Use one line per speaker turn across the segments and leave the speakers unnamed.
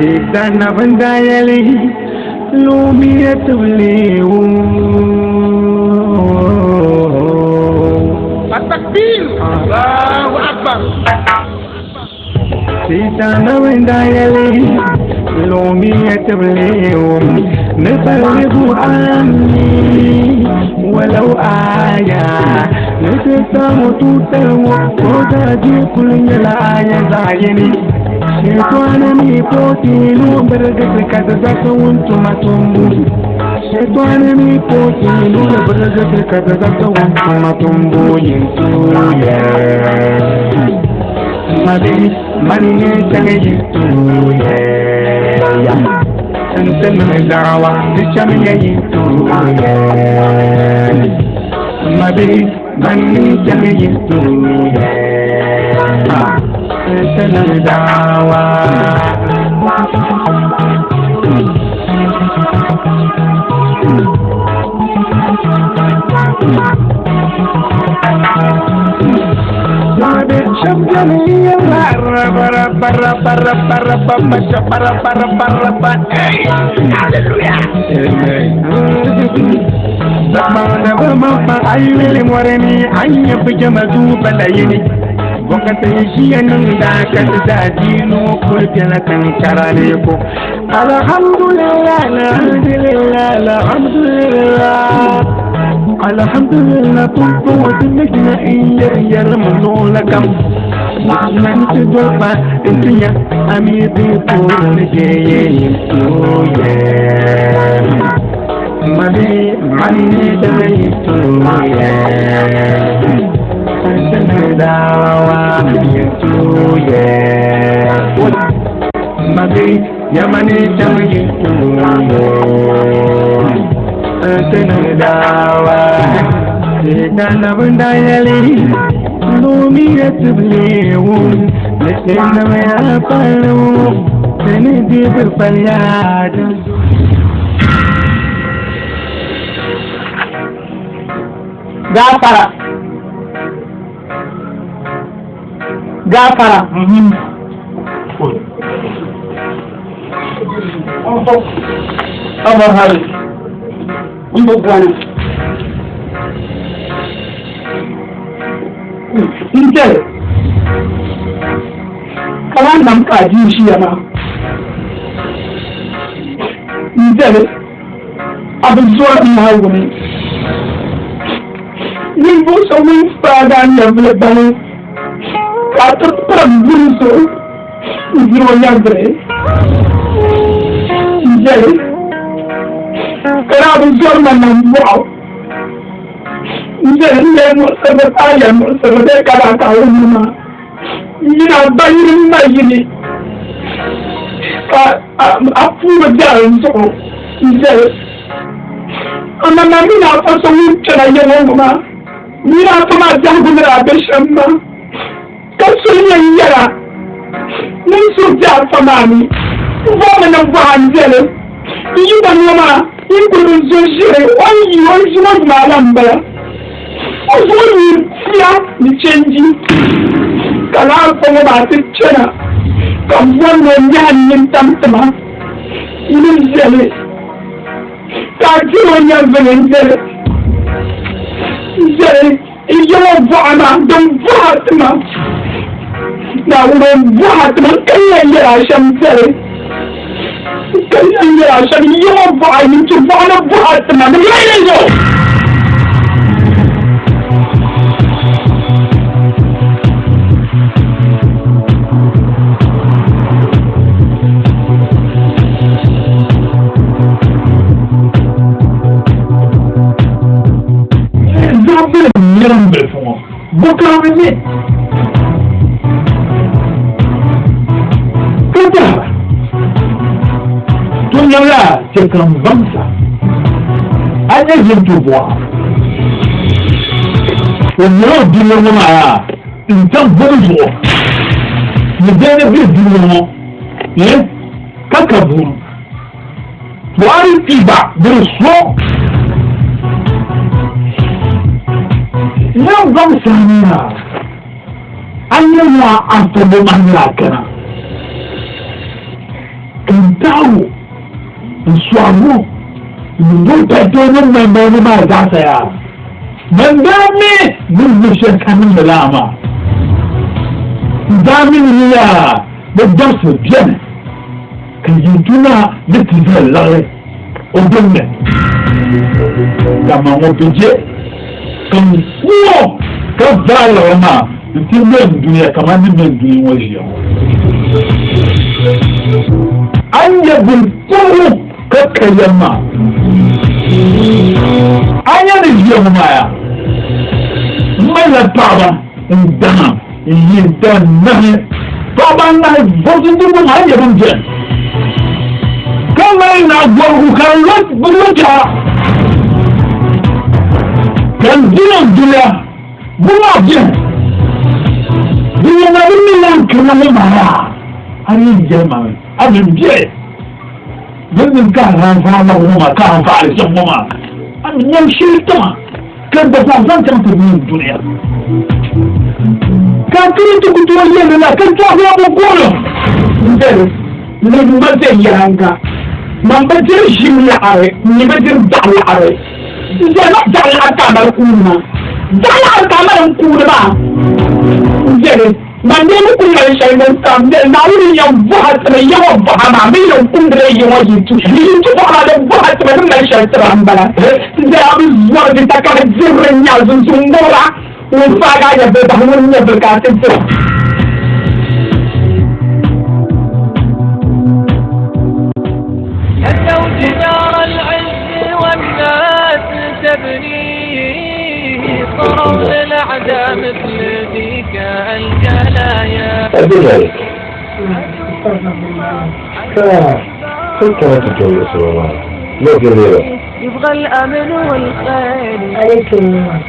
Sidana bandayali lumiyat lewu
At-takbir! Allahu Akbar!
Sidana bandayali lumiyat lewu nabaligu anni walau aya natasamu tutamu kodaji kunyala aya zayini Shetwanani potinu beragati kadazaka untuma tumbu Shetwanani potinu beragati kadazaka untuma tumbu Yintuye Mani change yintuye Santana dawa Dishamiya yintuye Mani change yintuye Dawa Champion Hallelujah. I really more any I am pajama do balayini Wakatayishiyanunda kadadino kultela kankaraleko Alhamdulillah alhamdulillah alhamdulillah Alhamdulillah tuntu wadimekina iya yarmanola kam Nanti dolpa intinya amibi purnijeye yintuye Mani dana yintuye Dawa yintuye Magi yamani chama yintuye Dawa Sidana bandayali Lumiyat blewu Nesena maya palu Seni di berpaliad
Gafara. Amor Hari. Untuk Ghana. Intel. Kawan nampak jinsi ama. Intel. Abu Zuar mahal ni. Ni bos awin padan yang berlebihan. Kata perempuan itu, jiwanya beres. Jadi, kerana besar mana wow. Jadi dia masalah ayam, masalah dia kalau tahu mana. Ini apa ini? Apa berjalan so? Jadi, anak kami apa semua cerita yang mana? Ini apa macam benar bersama? Kasunya yara Nisu famani Vama na vanjele Yuba nama Inkulu zoshire Wanyi malamba Ozwani siya ni chenji Kala kongo bati chena Kamwano nyani ntamtama Ili zele Kakiro nyavene zele Zele Iyo vana Dom vatma Now what can I say? Can I say you're buying to one of what the man c'est comme ça. Allez, je te vois. Au nom du moment, une temps bonjour. Le dernier du moment, est Kakaboum. Toi, il va de son. Là, comme ça, allez-moi en ce moment-là. Tahu, suamu, bukan tu memang ada saya. Mendami, mungkin kami lama. Dami ni ya, betul sepian. Kejutuna betul lagi. Odongnya, kama ngopije, kamu kebal lama. Nanti dunia kama ni dunia wajib. Anya berpuru kekayama. Anya ni dia maya. Maya pada undang ini dan nahi. Pada nahi bosan tu pun hanya bunyi. Kalau nak buat bukan beruja. Dan dunia buat je. Dia nak bilang kena maya. Hari zaman, hari dia. Dengan kahar faham rumah, kahar faham semua. Ani yang syaitan. Kerana macam tu dunia. Kalau itu betul dia nak kerja apa pun. Jadi, lebih macam yang enggak. Membaca syiar, membaca jalan. Jangan jalan kamar kuna. Jalan kamar kuna. Jadi. Mandemu kungal shaiman kamde nauri yang buhat na yang bahama yang kundre yang itu itu bahada buhat na mai shaitran bala jadi zuwa kita kan zirnya zumora ufaga ya be bahmunnya berkatin tu
الزوج دار العز والناس تبني صروا للأعداء مثل ذيك الجلايا.
أبنائك كيف تتجوز والله؟ لو كبيرة
يبغى الأمن والخير
عليك الله.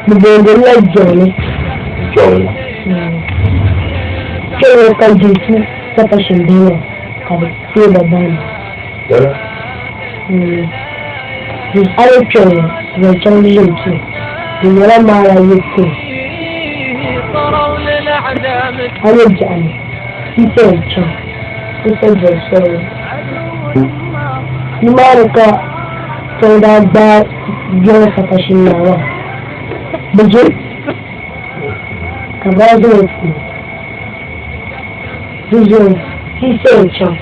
بدون الله الجولة.
جولة
كيف كان جيتي تفشل بيه قبل في دبان.
ولا؟
عليك الله. وجن جيتي. ولا ما رأيتي. عليك أنا. يسوي يسوي. Marka da ba gina kashin nawa buje ka ba zuwa su zuwa kisan can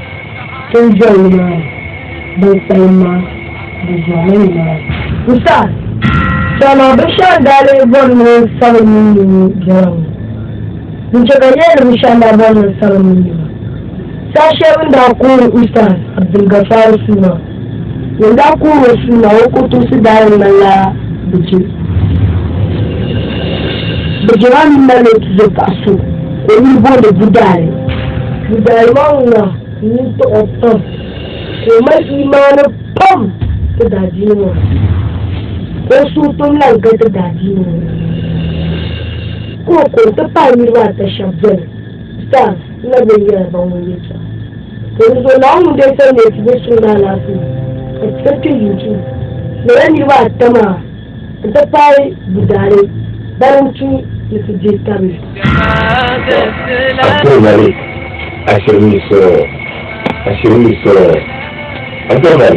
tun zuwa na don tsayin da zamani na kusa sana bishan dare wannan sarmin jiran bunce ganye da bishan da wannan sarmin sashen da kuma ustaz abdulgafar suna yanzu kuma suna hukutu su da yin mala bijiran mala ki zai kaso wani bude budare mauna ni ta otan kuma imanin pam ta daji ne ko su tun lanka ta daji ne ko ta fahimci ba ta shabbar ustaz na bayyana ban wani ta yanzu na mu dai sai ne ki bisu na lafi a cikin YouTube da yani ba tama ta fai budare baranci da su je tabi
أكمل أشرني سرور أكمل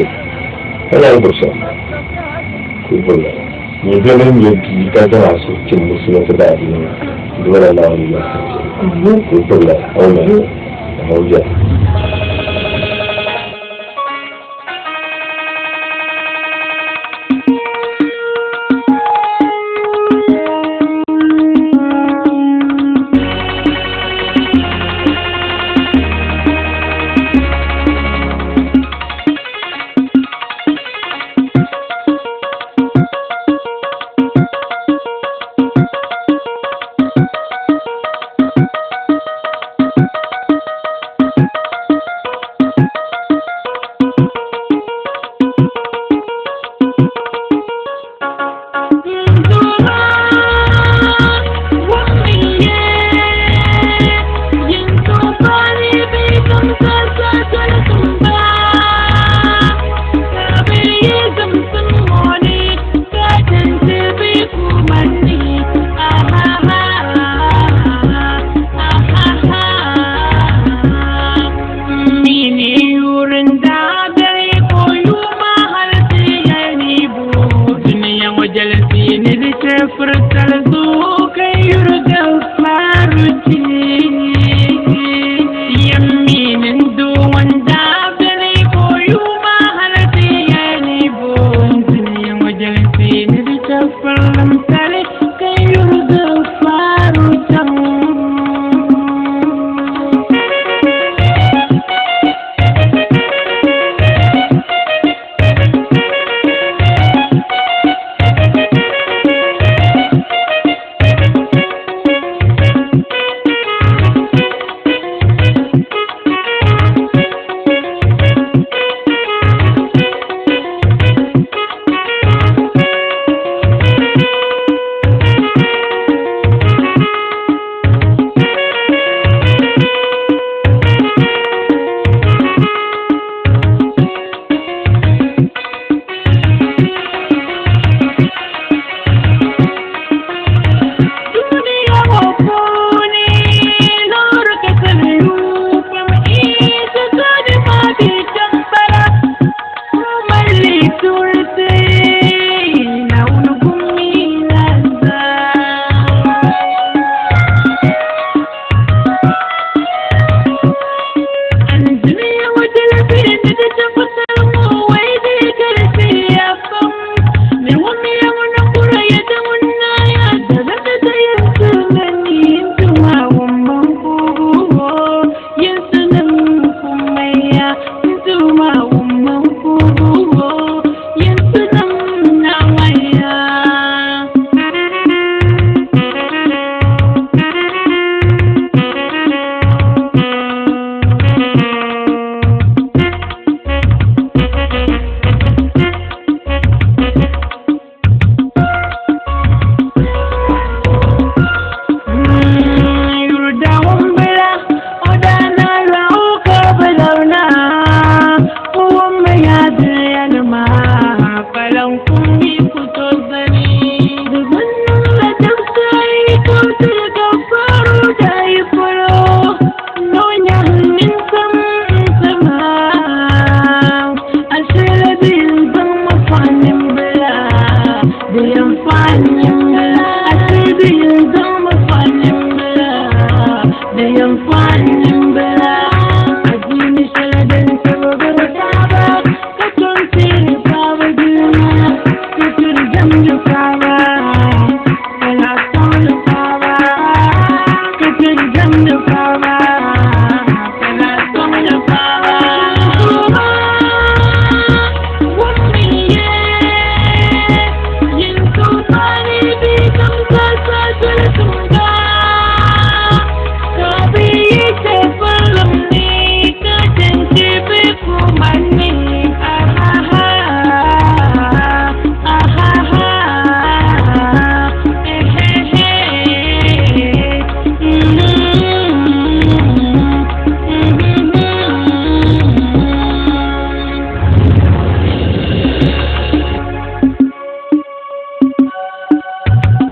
أنا أبصر كل يبلغ يجي كذا عصو كم مسلم تبعدين دولا لا ولا كل أولا أوجه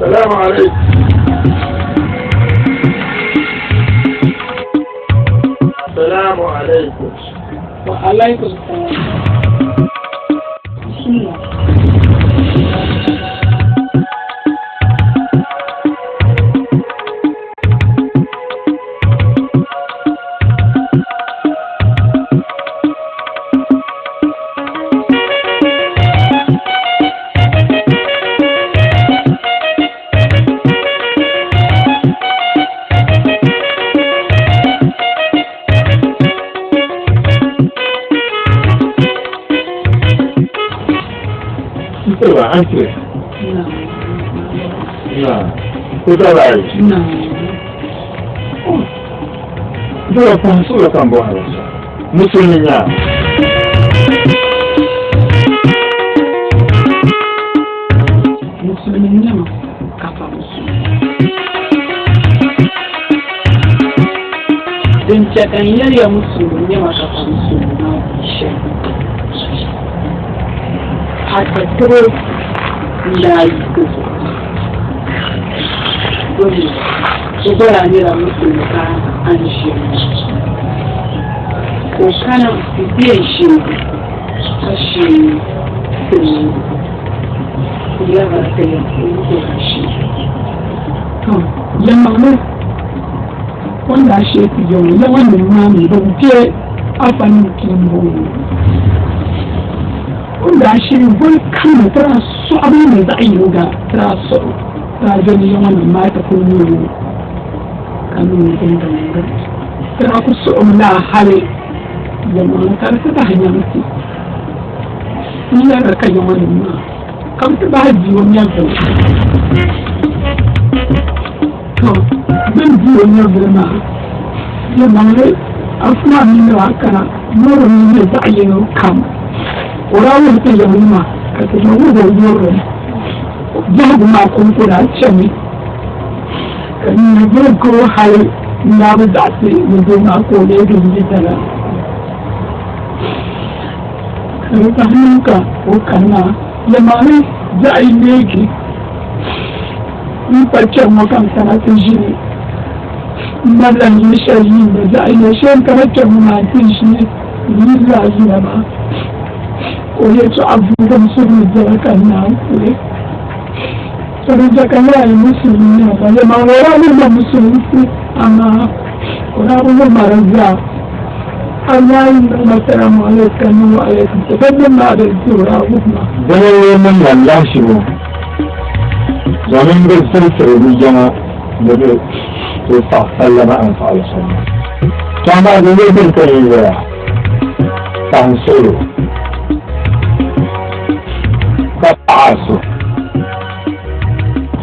السلام عليكم. السلام عليكم.
وعليكم السلام. بسم الله.
Anche? No. Cosa vai?
No.
Dove penso la tambona? Musulmana.
Musulmana kapa musulmana. Dan cakan yariya musulmana kapa musulmana shi. Haka turo yayi kusa wani su bara nira musulmaka an shi ko kana biyan shi a shi ya ba ta yi ko shi to yamma mu wanda shi yau yawan mami da ke afanin kimbo wanda shi kan tara su abin da za a yi ga tara su ta gani yawan mata ko ne kanun da da tara ku su na hali jama'a ta ta hanya mutu ina da kai yawan ma kam ta ba ji wani yanzu to ben ji wani yanzu ma jama'a afna min haka moro ne da ayyuka kam orawul ke yamma ka ta mu da yoro jabu ma kun kula chami kan ne ko hal na ba da sai mu na ko ne da ji tara kan ta hanka ko kana yamma za a yi ne ki in farcen mu kan sana ta ji madan yi shayi da za a yi shan karatun matin shi ne yi zuwa ba ko ya ci abubuwan su ne da kan na kure tsoron da kan yayi musulmi ne ba ya ma wara ne da musulmi amma wara ne maraza Allah yi masalamu alaikum wa alaikum tafaddin ma da zuwa hukuma
dan wannan Allah shi ne zaman da sai jama'a da وسلم أنفع الصلاة كما ذلك الكريمة تنصره كتعاصر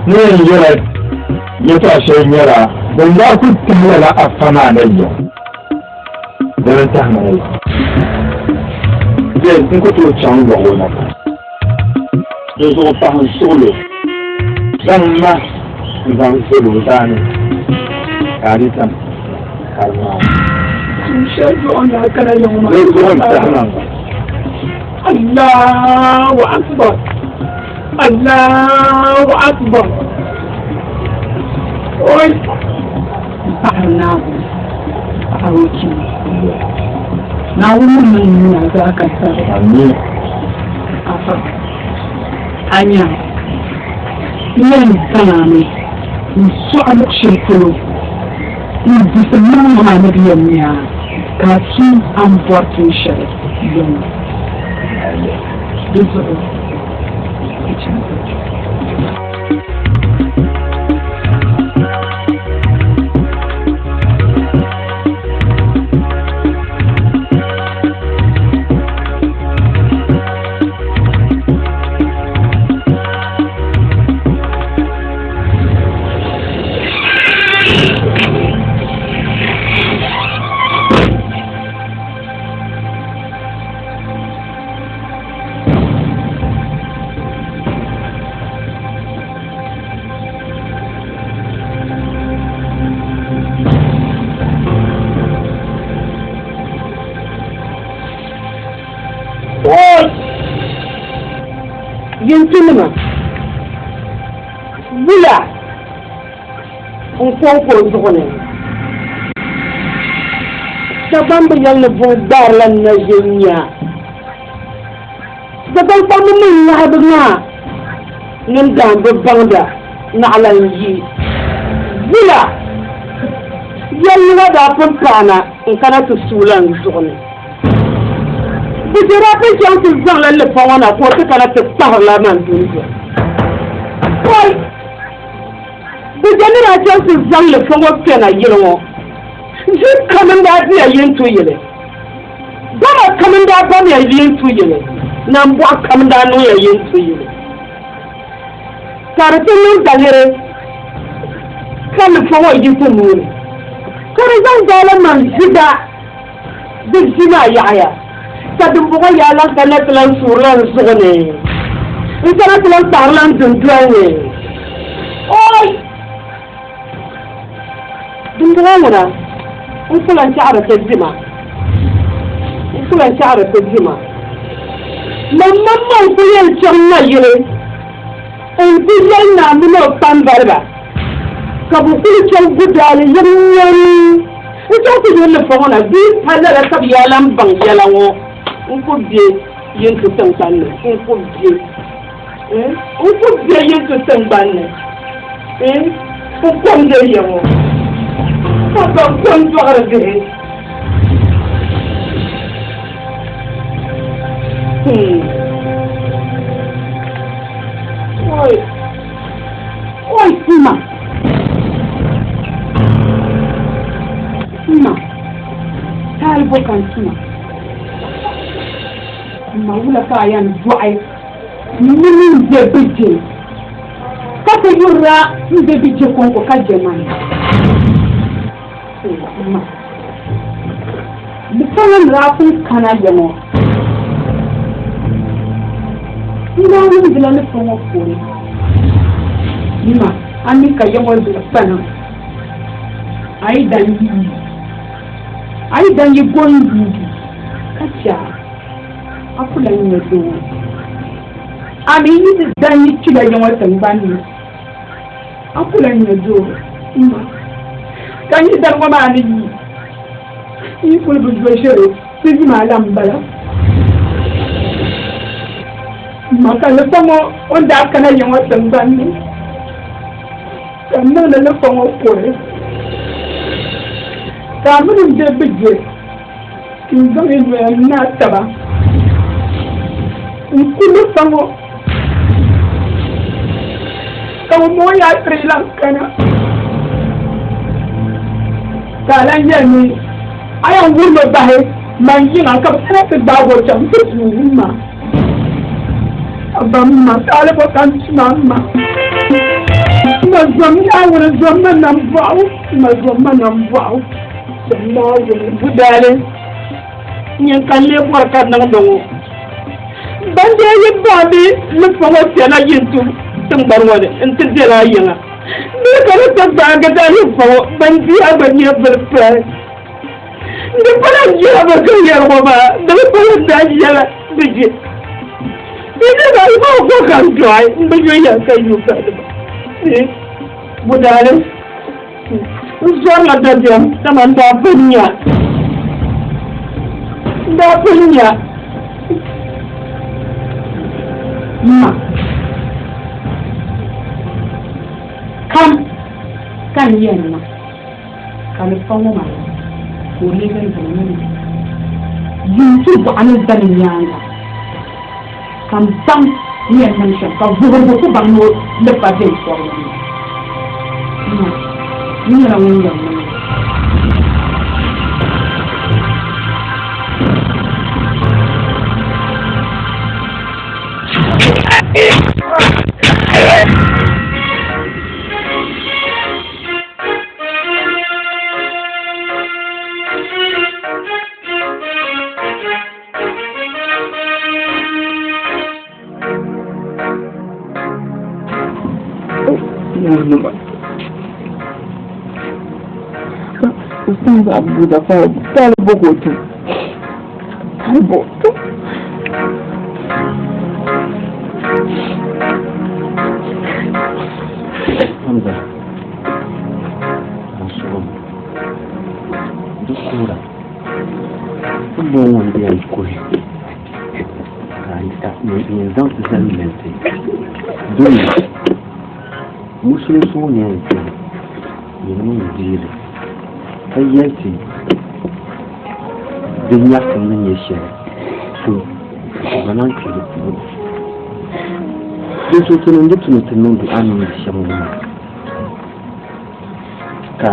نين يرد يتعشين يرى بل لا كنت ولا أفهم علي بل انتهم علي زين كنت تشعر بغونك يزور تنصره لما تنصره ثاني كارثة كارثة
شايفوا أنا كان يوم الله أكبر الله أكبر أوي أحنا أروكي نعوم من ذاك السر
أمين
أفر أنيا لين كلامي سؤال شيء il discernement à Maria car qui emporte une chair donc désolé
Yintinima bula nkonko zuɣuni daban bi yɛlli buɣu daarila na ʒenya daban pambi min ŋahibu maa ŋun daan bi baŋda naɣala n yi bula yɛlli wa daa pun paana n kana ti suula n zuɣuni bijira ti chɛŋ ti zaŋla lipa ŋɔ na ko ti kana ti kpahirila man dunzo kɔl bijira ni chɛŋ ti zaŋ lipa ŋɔ kpɛna yili ŋɔ zi kamindaa biya yin tu yili gama kamindaa bamya yin tu yili nan bɔɣu kamindaa niŋya yin tu yili kari ti niŋ daliri ka lipa ŋɔ yi ti nuuni kari zaŋ daala man zida di zi maa yaɣaya ka dimbuɣu yaalan ka na ti lan suurila n zuɣu ni n kana ti lan taɣarila n dundoli ni oy dimbuɣu ŋuna n kulan chaɣari ti dima mamma n ku yɛn chaŋ na yili n ti yɛl naa mini o kpambaliba ka bi kuli chaŋ gudaali yɛm n chaŋ ti yɛli fa ŋɔ na bii palala ka bi yaalan baŋ yɛla ŋɔ n ku bie yin ti tiŋgbani n ku bie yin ti tiŋgbani n kom de yɛ ŋɔ Papa, quando arde. Oi, Sima. Sima. Talbo kan Sima. Ma wula ka yan du'ai. Min de bije. Ka ko yura de bije ko ka jemani. Ma. Bisalan rafin kana jamo. Ina wani dilani fongo kore. Ma, ani ka jamo de sana. Ai dan yi gondi. Kacha. Akula ni do. Ami yi dan yi kila jamo tambani. Akula ni do. Ma. Kan yi dan ma ni. Yi kul bu joshere. Siji ma lambala. Maka le fongo onda kana jamo tambani. Kana le fongo kore. Kamu de bije. Kinzongi na taba. Nkulu sango. Kamu moya Sri Lanka na. Kalan yani. Ayang wurlo bahe. Manjing angkap saya bago jam semua. Abang kala bukan mama. Mazam awal zaman nambau. Mazam nambau. Semua budaya yang kalian buatkan nang dong. Banjir yang babi lepas wasiana yentu tengbarwade ente jela yenga. Dia kalau terbaga dari bawa banjir abangnya berperan. Dia pernah jela berkeliar mama. Dia pernah jela biji. Dia dah mau bukan jual biji yang kayu kada. Budaya Usual ada dia teman dapurnya. Ma. Kan yen ma. Kalau kamu ma. Boleh kan begini. YouTube anu dan yang. Kampang yen manusia. Kau buku bangun lepas itu. Ma. Ini orang yang Ustaz Abu Dafar talbo hoto.
Hamza. Masuk. Dukura. Belum wanda ya koyi. Kan ta ne zan san lente. Dole. Musulunci ne yake. Yin dire. Ayyati dunya kan nan ya shi to wannan ke da su tunan da tunan da an yi shi mun ka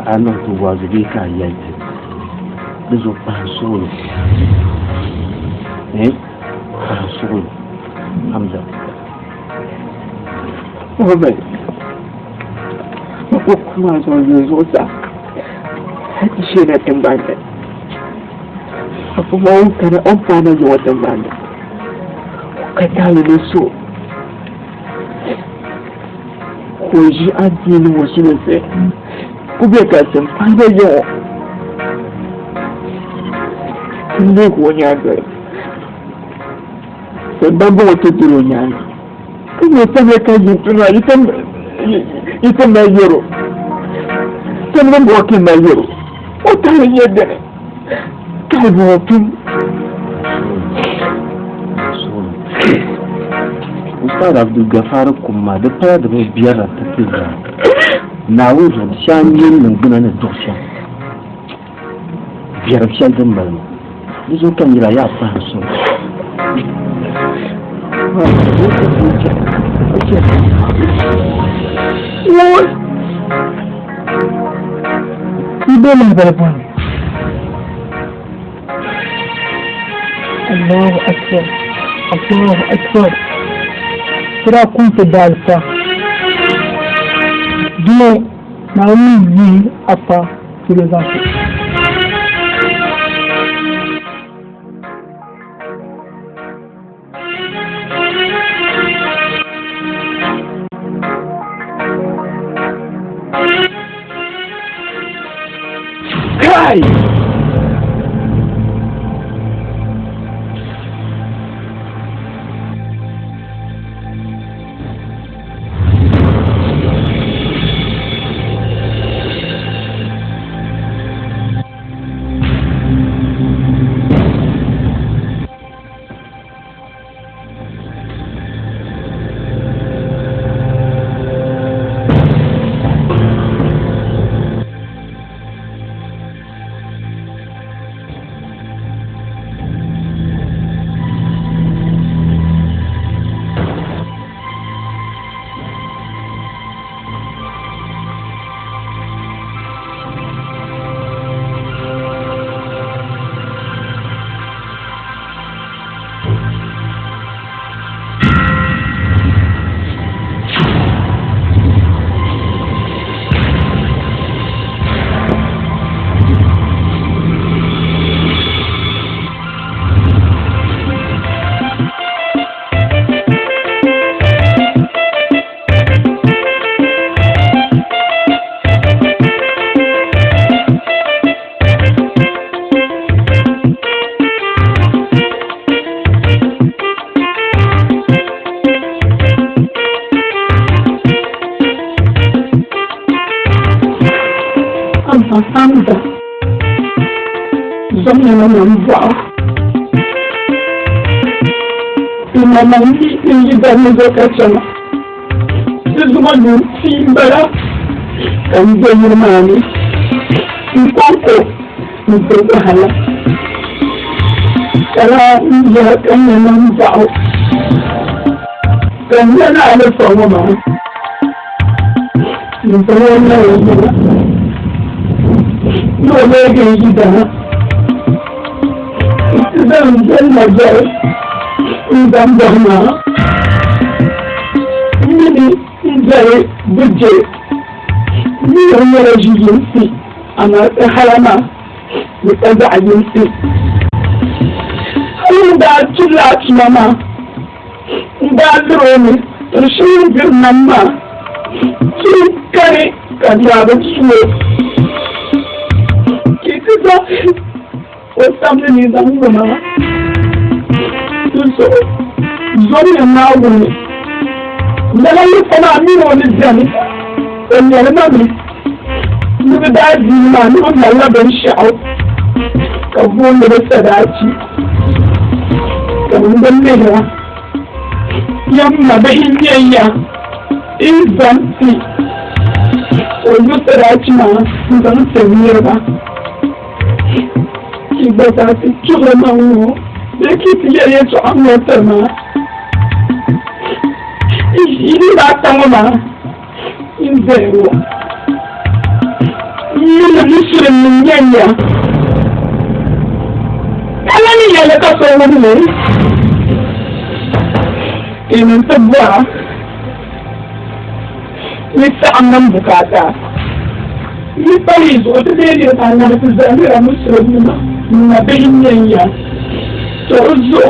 anan to wa zube ka ayyati da zo fanso ne fanso Hamza
Muhammad ko kuma zo sa shi na tambaya kuma kana amfana da wata banda ka tare da so ko ji addini wasu ne sai ku bai ka san fada yawa tun da ko ya ga sannan ba wata tiro ya ne kuma sai ka ji tuna ita na yero sannan ba wata na yero wata yadda ne kalbofin
Ustaz Abdul Gafar kuma da fara da mai biyar ta ke da na wuzo shan yin nan guna na dosha biyar shan din balma wuzo kan yira ya fa so
Ibe balbon Allahu akbar Allahu akbar kira kun fi dalsa dile na yi apa filosofi kai Hamza zamani na mvua ina mangi injida mzoka chana zuma nuti mbara kanzo yirmani nkoko mzoka hala kala ya kanya na mvua kanya na alefa mama mvua na yirmani no lege yidana zan zanna jai zan dana mini jai buje ni yara jiyinsi ana harama ni kaza ayinsi da tula mama da drone rashin girnan ma kin kare kaza ba ciwo what's happening in Dagbani? So, Zombie now will. Never look for me on this journey. And you're not me. Look at that man, not my love and shout. Come on, the Sadachi. Come on, the mirror. Young mother in India. In Zimsim. Or you Sadachi man, who's on the mirror. Bata ti chura mawo de kiti ye to amota ma ini bata ma inzero ni musure nyanya kala ni yale ka so woni ini tabwa ni sa amnan bukata ni pari zo de ne ta na ta zamira musure na behinyanya tozo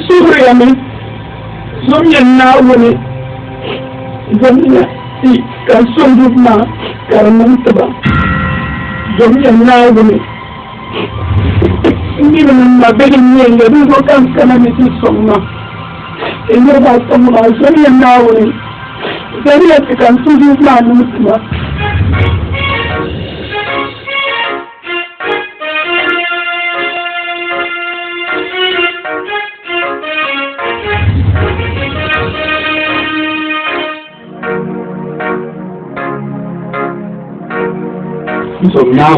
surya me zomya na woni zomya ti kan sondu ma karaman taba zomya na woni ni na behinyanya do kan kana mi ti somma ina ba somma zomya na woni zomya ti kan sondu ma nutma So now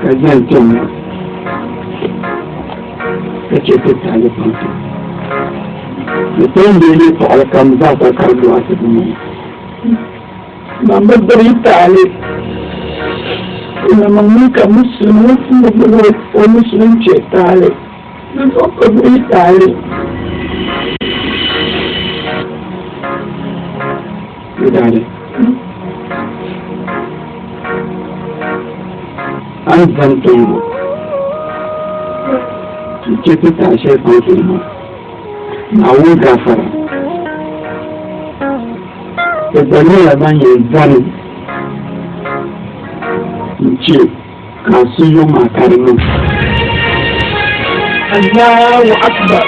present him. Take it to the country. The same day for all comes out of Cargo. Number 3 tally. In a Mamuka Muslim or Muslim check tally. Not a great tally. Without it. I'm something. To check it, I shall continue. Now we go for it. The Ghanaian man is done. Chief, can see you, my carrying. Allahu Akbar.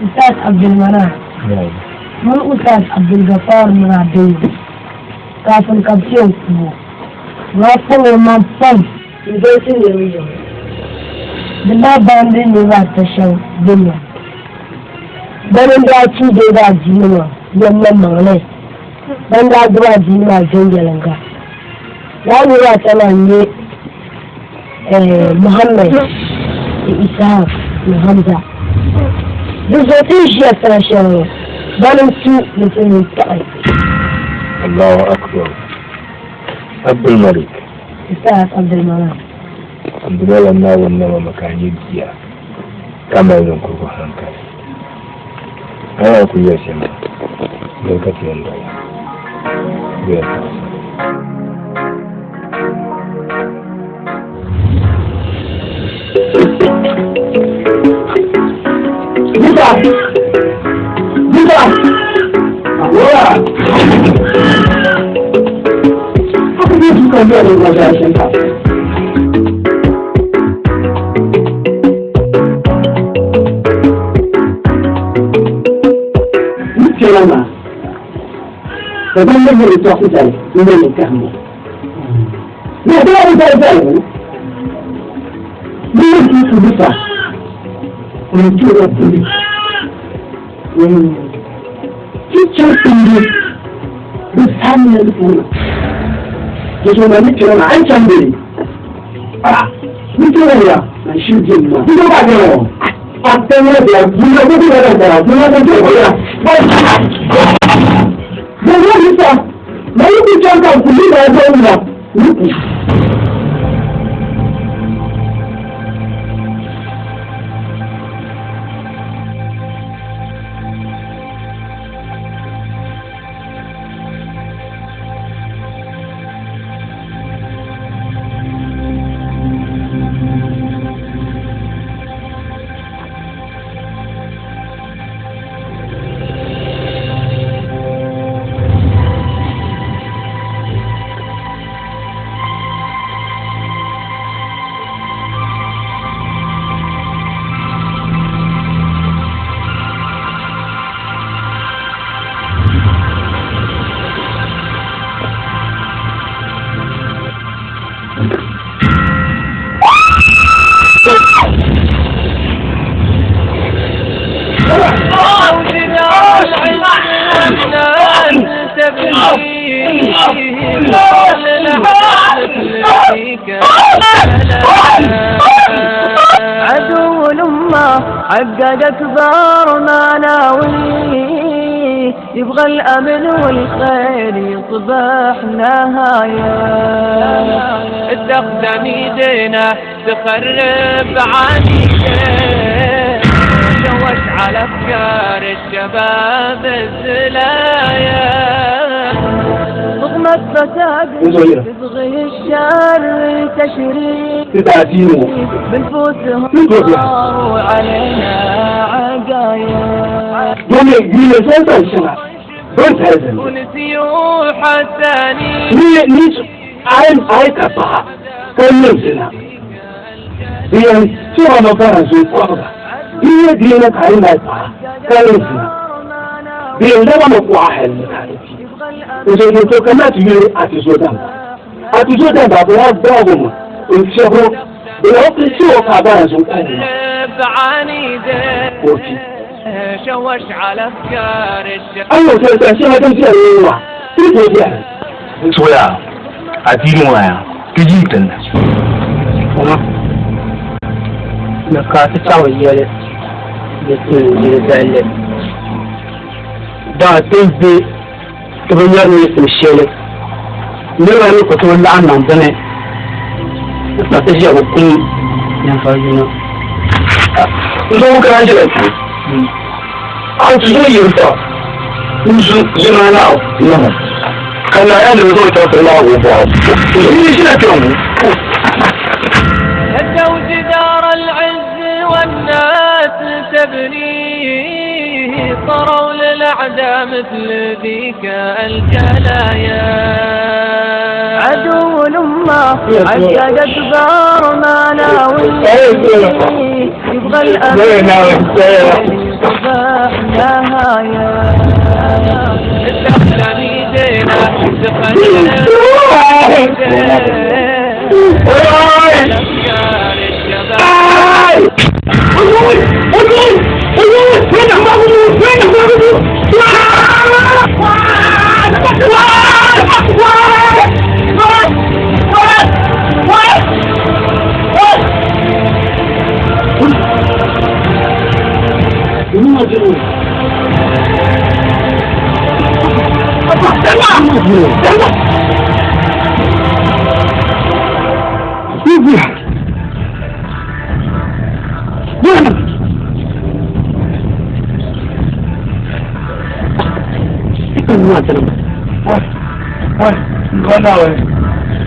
Ustaz Abdul Manan. Mun Ustaz Abdul Ghaffar Muradin. Kafin kafin ku. Wasu man fam. Idosin da riyo. Da labarin ne ba ta shan duniya. Banin da ci da ba jinuwa yamman mangai. Dan da gura jinuwa jangalanga. Ya lura tana ne Muhammad Isa Hamza. Bizzotin shi ya sashen banin su mutumin ta'ai.
Allahu Akbar. Abdul Malik.
Ustaz Abdul Manan.
Abdullah na wannan makani jiya. Kamar yin kurku hankali. Ana ku yi shi ma. Lokacin da ya fasa.
Buka! Ahora! Haka zai suka biya da gwajashen ka. Nuke rama, daban da gari ta kusa ne ne ka hannu. Na da wani zai ne ne su bisa. Wani tura tuli. Teacher English, the Samuel Puna. Just when I meet you, I'm somebody. Meet you here, and shoot him. You know what I know? I'm telling you, you know what I know. You know what I know. But what is that? Now you can jump out to leave our home now.
عدو الأمة حقق أكبر مناوي يبغى الأمن والخير يصبح نهاية تخدم يدينا تخرب عنيدين شوش على أفكار الشباب الزلايا رغم الفساد تبغي الشر تشريك بنفوسهم صاروا علينا عقايا ونسيوا حساني
I'm Aikapa, Kalmusina. The Antiano Parasu Father. He did not carry my pa, Kalmusina. The 11 of Wahel. So you took a match you at his Sudan. At his Sudan, but we have Dogum in Shabo. They also show Kabaras with
بعنيده شوش على افكار الشباب.
ايوه شيء ما تمشي ايوه
soya a filin waya kijin
kuma da ka ta tsawaye da ke da da tebe turunya ne shele ne ba ne ko to la nan bane ta ta ji ko yan fa yi na ndo ka ji an ji yi ta nzu jina na no kana ya da zo ta fara go ba ni shi na kiran
هدوا جدار العز والناس تبنيه صاروا للأعداء مثل ذيك الجلايا عدو الأمة عددت دار ما ناوي يبغى الأمن يصبح نهاية الدخل ميدينا دخلنا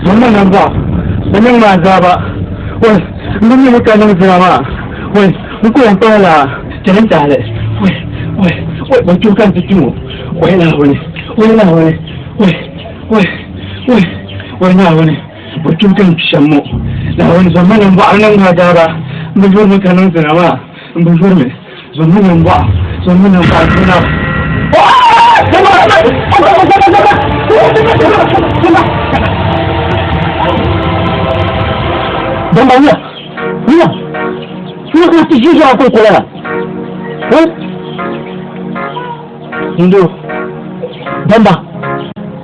wannan nan ba wannan ma za ba wai mun yi mutanen zama wai mun ko fara tarin tare wai ban tukan cikin wai na wani wai na wani wai na wani ban tukan shammo na wani zamanin ba nan ma za ba mun zo mutanen zama mun zo me zamanin ba kuna Dagbani, Nina, suna ka ta shi zuwa kai kula. Indo, Damba,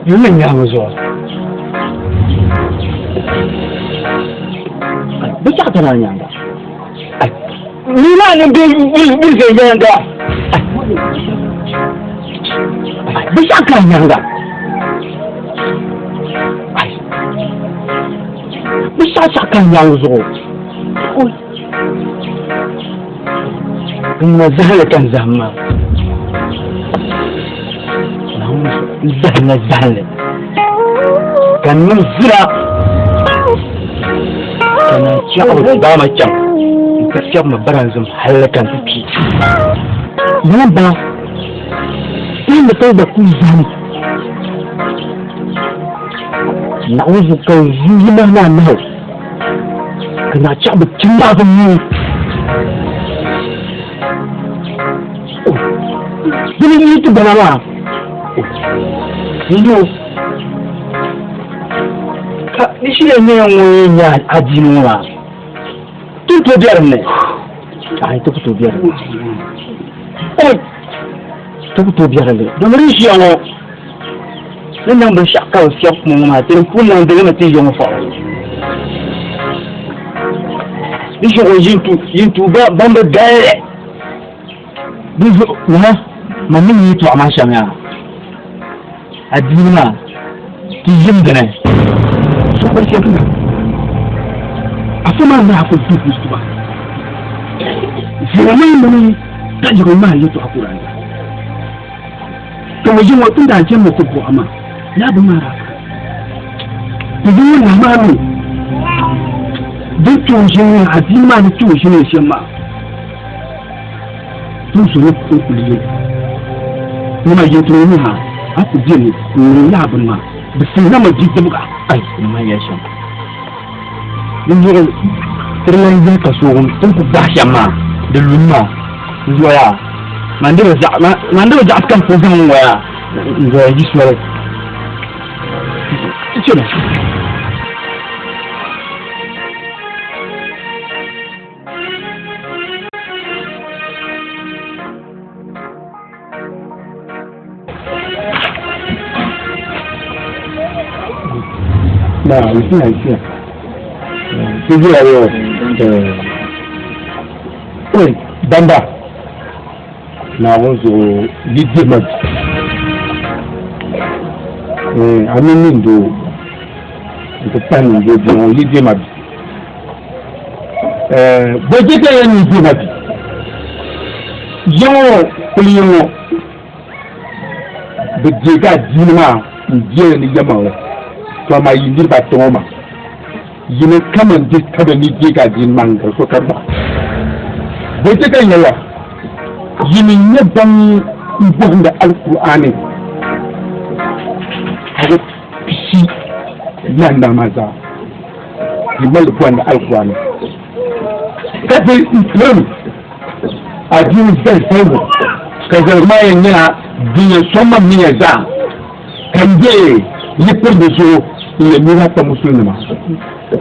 yi min ya mazo. Bisa ka nan yanga. Nina ne bil zai yanga. Bisa ka yanga. Bisa sakan yang zo. Kuma zahalakan zahma. Zahla. Kan mun zira. Kana ciwo da macam. Gaskiya mu baranzum halakan fiki. Nan ba. Sai mutai da ku zani. نعوذ كوزينا نعمل كنا شعب كنا بني بني يتبنا ما يلو كإيش اللي يوم أجينا تبتدرنا أي تبتدرنا أي تبتدرنا دمريش يا Nang bersyakal siap mengamati pun yang dengan mati yang faham. Ini orang YouTube bamba gaya. Bisu, mana itu amasnya? Adina, tijim dene. Super siapa? Apa mana aku tu bisu bah? Selama ini tak juga mah itu aku rasa. Kalau jumpa tu dah jam aku buat ama. Ya benar. Ibu nama ni, dia tujuan hati mana tujuan siapa? Tujuan aku kuliah. Nama itu ni ha, aku jadi ni ya benar. Betul nama jadi buka. Ay, nama ya siapa? Ini terlalu kasuan, tu dah siapa? Deluma, jual. Mandu jahatkan program saya. Jual jual. Coba.
na isi sigi ayo oi bamba na wozo yidi mag amini ndo ntani ndo dio yidi mag bojeka ya yidi mag yo kuliyo bojeka dinma ndiye ni jama'a to ma yindi ba toma yine kaman di kada ni diga din manga so karba bai ta kan yawa yine ne ban ibon da alqur'ani hawo shi nan da maza yimal buwan da alqur'ani kada islam adin zai sabu kaza mayan yana dinya somma miya za kan je yipur da so ya nuna ta musulma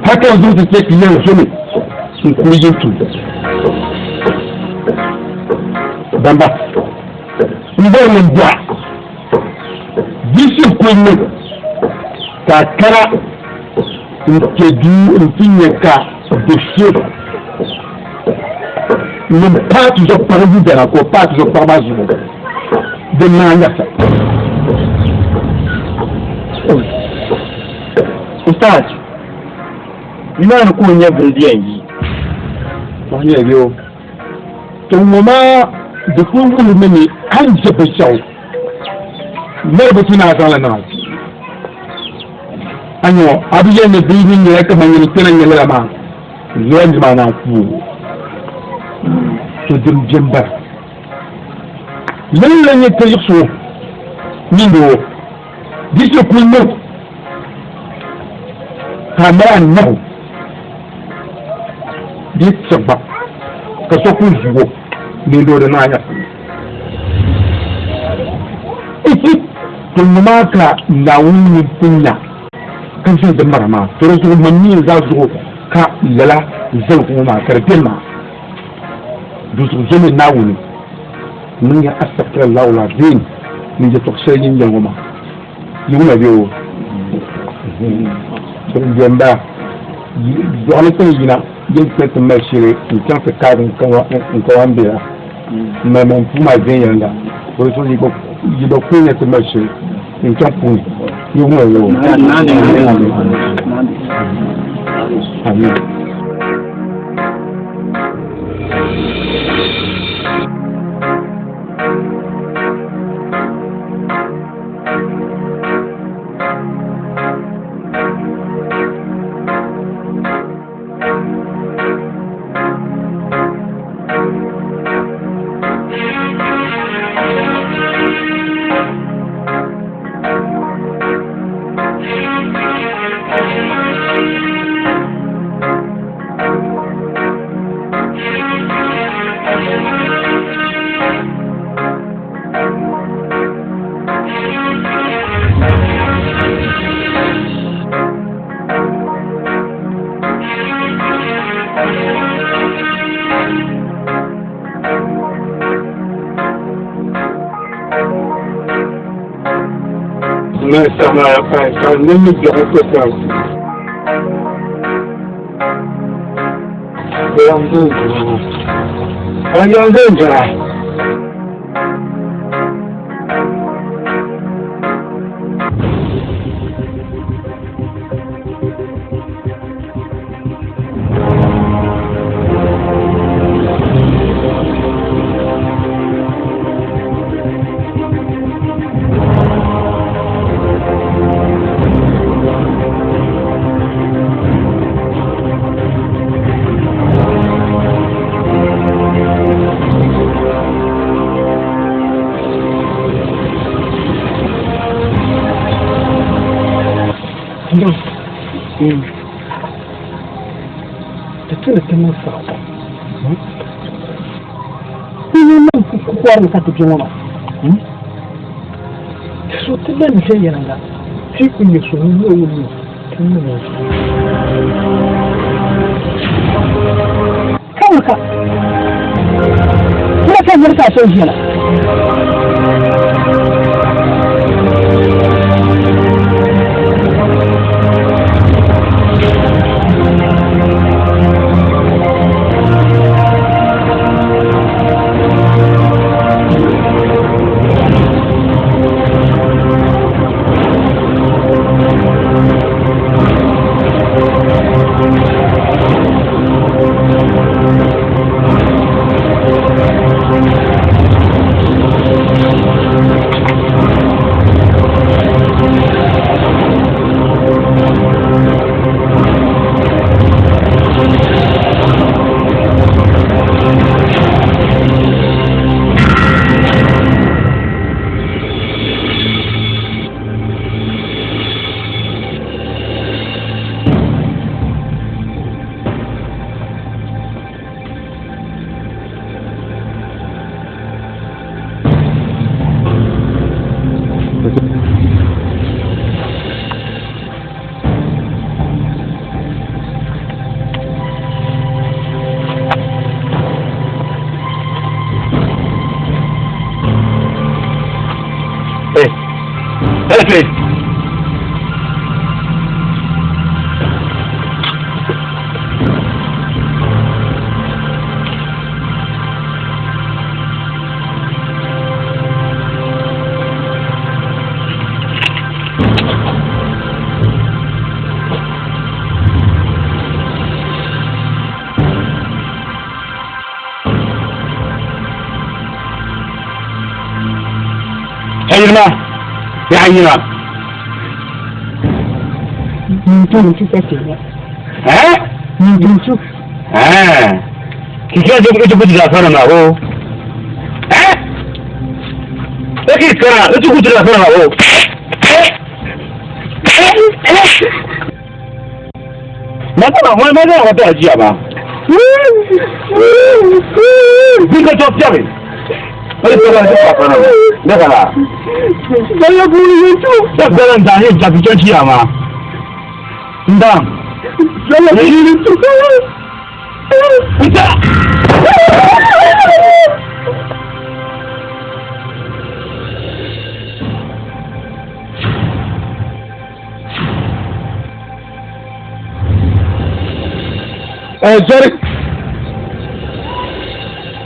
haka yanzu su ce kiyan su ne sun kuma yin tu dan ba in bai mun da bishin kunne kakara in ke du in tinye ka da shi min patu zo parabu da ko patu zo parabu da na yasa Ustaz, ina na ko nya bidiyan yi. Wani biyo. To mama da kun gudu ne an jabe shau. Ne ba tuna sala na. Anyo, abiye ne bidin ne ka manyi kiran ne lama. Zuwan jima na ku. To dim jimba. Lalle ne ta yi so. Ni do. Dike kullu. Kamera não disse ba que só com jogo nem do na ya kuma maka na wuni kunya kan sai da marama to su manni za su ka lala zan kuma karfin ma dusu jami na wuni mun ya astaghfirullah la din ni je to sai yin jangoma yuna biyo Jenda, on est là, il faut te mettre il tient ce cadre encore bien. Mais mon pour ma vie là, pour ça il doit pouvoir te mettre il tient pour il Amen. Mais ça m'a fait quand même de reposer.
kwarin ka tuke mana so tilan sai yana shi kun yi so ne wuri tun ne kanka kuma kan yarka sai shi na
فين؟ عينما يا عينما
من تسكت
ها؟
من تشوف
كيف جاب تلفون ما هو؟ ها؟ أكيد كنا تجيب تلفون ما هو؟ ما ده أجيب ما بيجا توب جابي لا
saya boleh itu
dalam tanya jadi janji ama entah
saya boleh itu
entah sorry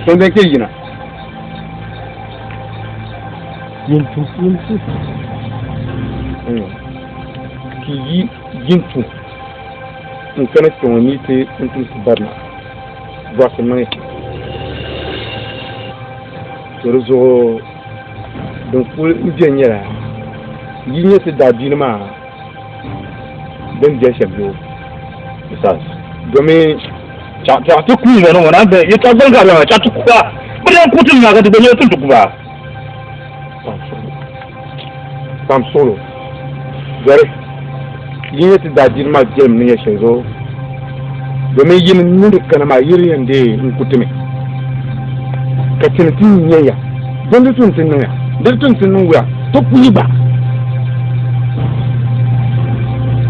tentang kiri
Yintu
ki yi yintu in kana toni te in tu barna ba su mai zo don ku ujen yara yi ne ta dabi ma dan je shebyo sas domin ta ku ne wannan da ya ta ganga ba ta ku ba bidan kutun na ga da ne tun ku ba Sam solo. Gare. Yin yati da jirma jem ne ya shinzo. Domin yin nuri kana ma yiri yande in kutume. Ka tintin yaya. Don da tun tin ya. Da tun tin wuya. To kuyi ba.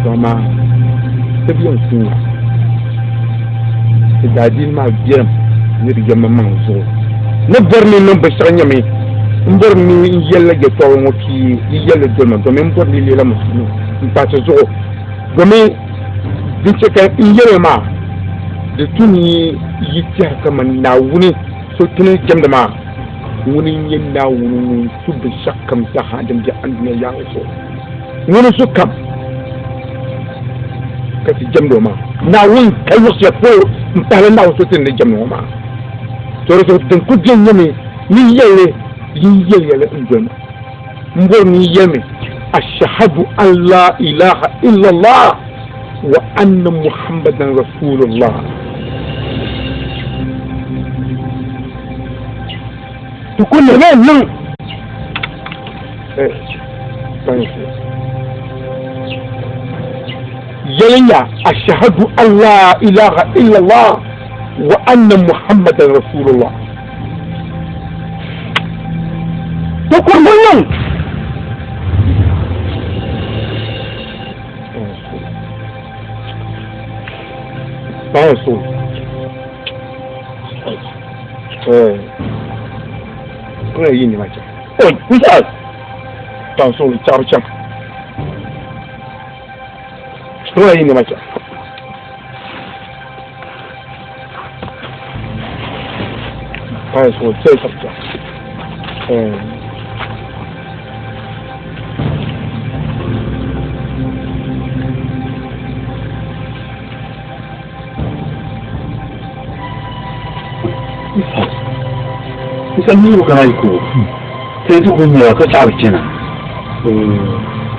Sama tabiyan sunna. Ti da jirma jem ne da jamma man zo. Na barni nan ba sanya mai mbor mi yella ge to mo ki yella dolma do men mbor li la muslimu mpata zo do me dinche ka yele ma de tuni yitia kama na wuni so tuni jamda ma wuni yin na wuni su bi shakkam ta hadin da an ne ya so wuni su kam ka ti jamdo ma na wuni kai wasu ya ko mpala na wasu tin ne jamdo ma to so tin ku jenne ni yele يلا إنجنا نقول يمي أشهد أن لا إله إلا الله وأن محمدا رسول الله تقول لا لا يلا أشهد أن لا إله إلا الله وأن محمدا رسول الله Tukul bunyi. Masuk. Kau ini macam. Oh, bisa. Langsung cari cam. Kau ini macam. Masuk, saya saja.
Isan ni bukan aku. Saya tu punya kecari cina.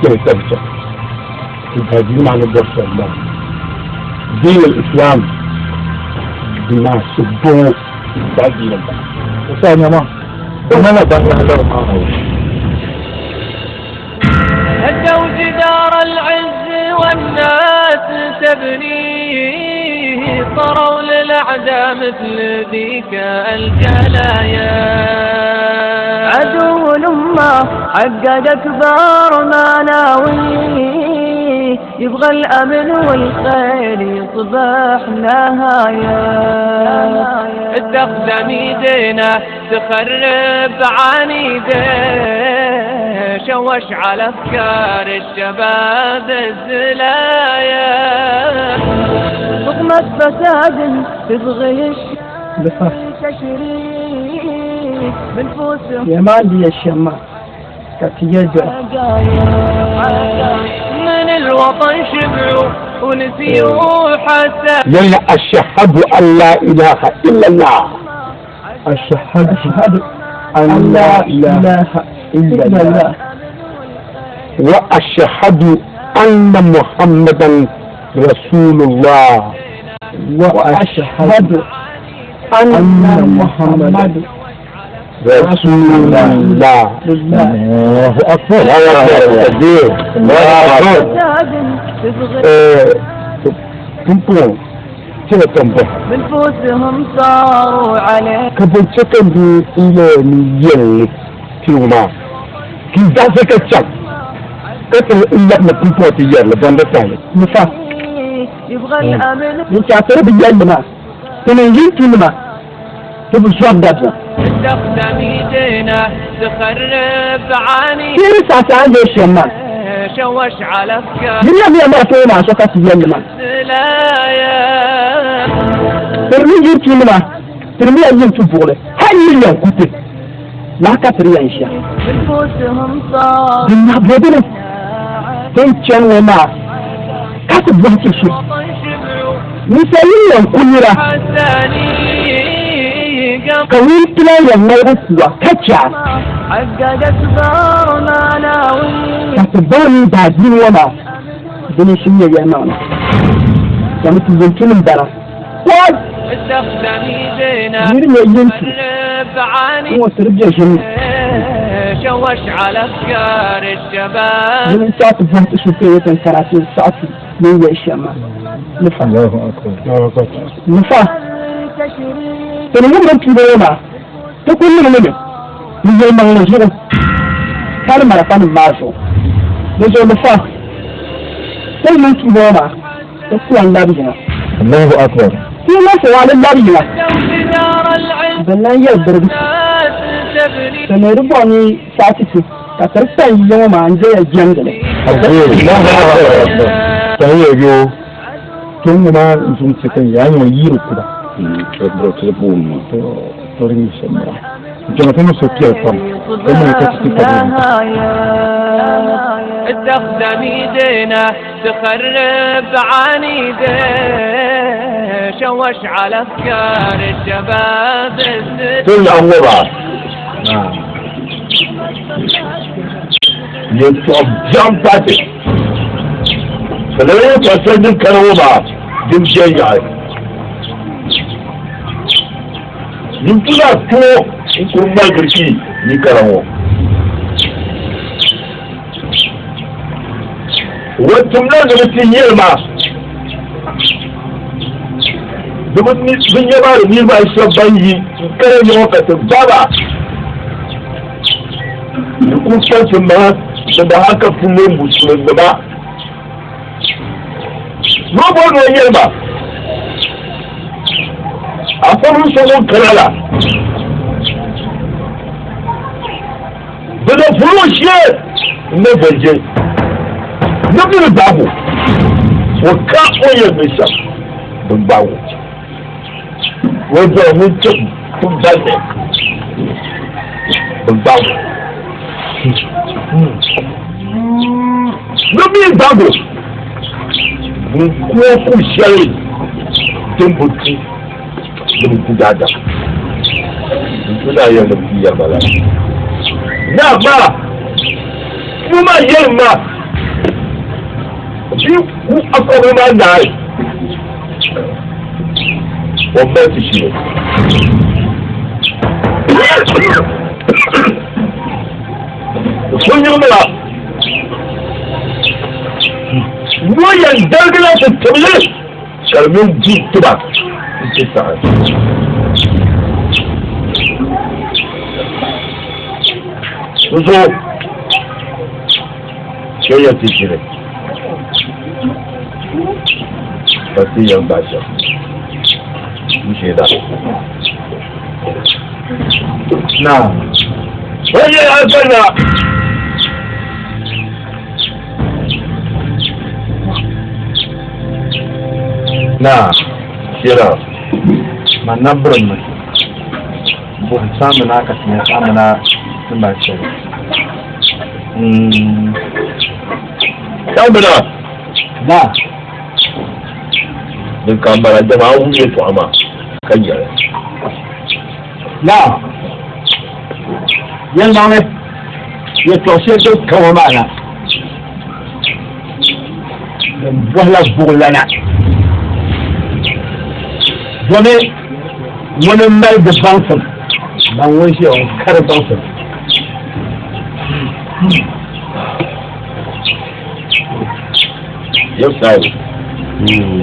Saya saja. Jadi mana bersalah. Din Islam bina sebuah bagi kita. Usahanya mah. Mana bangga Allah.
هدوا جدار العز والناس تبنيه طروا للأعداء مثل ذيك الجلايا
عدو الأمة حقق أكبر مناويه يبغى الأمن والخير يصبح نهاية
تقدم يدينا تخرب عنيدين شوش على أفكار الشباب الزلايا ضغمة فساد تبغي تشريك بنفوسهم
يا مالي يا شمال كتيجا
من الوطن شبعوا ونسيوا حسن
لأن أشهد أن لا إله إلا الله أشهد أن لا إله إلا الله وأشهد أن محمدا رسول الله وأشهد أن محمدا رسول الله. الله أكبر. الله أكبر.
بنفوسهم صاروا عليه
كبر سكن إلى نيل كيوما كي ذاك الشاب كتر إلا ما تنفوت يلا بندتاي نفا
يبغى الأمل
نشاطر بيجلنا تنجي كلمة تبغى شاب دابا
تستخدم يدينا تخرب عني
كيف ساعتين الشمال
شوش على أفكار
جميع ما فينا شكات يجلنا ترمي جيب كلمة ترمي أيام تبغى هاي اليوم كنت لا كتر يا إنشاء
بنفوسهم صار
بالله بدنا تنشان وما كاتب وقت الشيء مثاليا كلنا كوين تلاقي ما يرسوا كتشا
حققت صارنا ناوي
كاتبان بعدين وما بنشيء يا ماما كانت يمكن الدرا واد
استخدم يدينا
هو ترجع جميل
شوش على أفكار الشباب
من ساعة فهمت شوفية الكراسي ساعة من الشمال نفع الله أكبر نفع تنمو من كيبوما تقول من منه نجي من نجيب كان مرفان المعشو نجي نفع تنمو من كيبوما تقول الله بجنا الله أكبر في ناس على الله بجنا بنا يقدر سنربوني ساعتي كترتا يوم عندي الجنجل تهيجو كنا نسون سكين يعني ييرو كده تبرو تبون تورين سمرا جماعتنا سكيا كم كنا نكتب
استخدم يدينا تخرب عنيده شوش على أفكار الشباب
كل أمورها يتوب جام باتي فلو تسجل كروما دم شيء يمكن أكو يكون ما كرشي يكرمه وتملا نبتي يلما دمني بني بار مي ما يسبني كرم وقت بابا يكون كان ما da haka kuma musulun da ba robon wanyar ba a farin sabon kanala da furo shi na banje na biyu babu wa ka oyar mai sha don babu wajen mutum kun dalle don babu lóbi ìgbàgbọ́ nkú ọkù sẹ́yìn tó ń bọ̀tí ló ń kú dáadáa nkú náà yẹ lọ́bi yàgbára náà máa mo máa yẹ ìmá bí kú akọ̀wé máa nà áyì wọ́n bẹ́ẹ̀ ti ṣe sun yi mura wayan dangana su tabile sharmin ji tuba ce sa'a su zo shayyar tikire fasiyan basha su shaida na wayan alfana
Na, shira. Manabron mu. Bu samu na ka tinya samu na ba shi.
Tambara.
Na.
Din kambara jama'a wuce to amma kan yare.
Na. Yan nawe. Ya to sai to kawo mana. Wala bulana. Domin wani mai da bansan ban wani shi yawon kare bansan
Yau sai.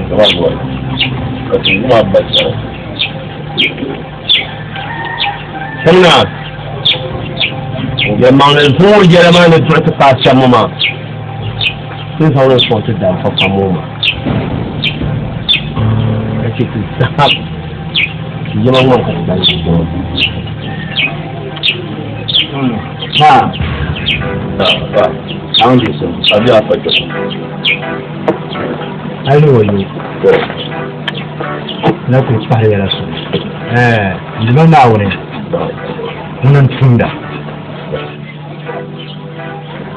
Kama zuwa. Ka kuma bacci.
sannan ya mangin zuwa jerema ne tuwa ta fashe mama sun sauran sautu da fafa mama ka ce ku zahab ki yi manwan ka da shi ha an ji sun
Abi a fage.
ainihin na ku fara yana su liman na wurin munan tunda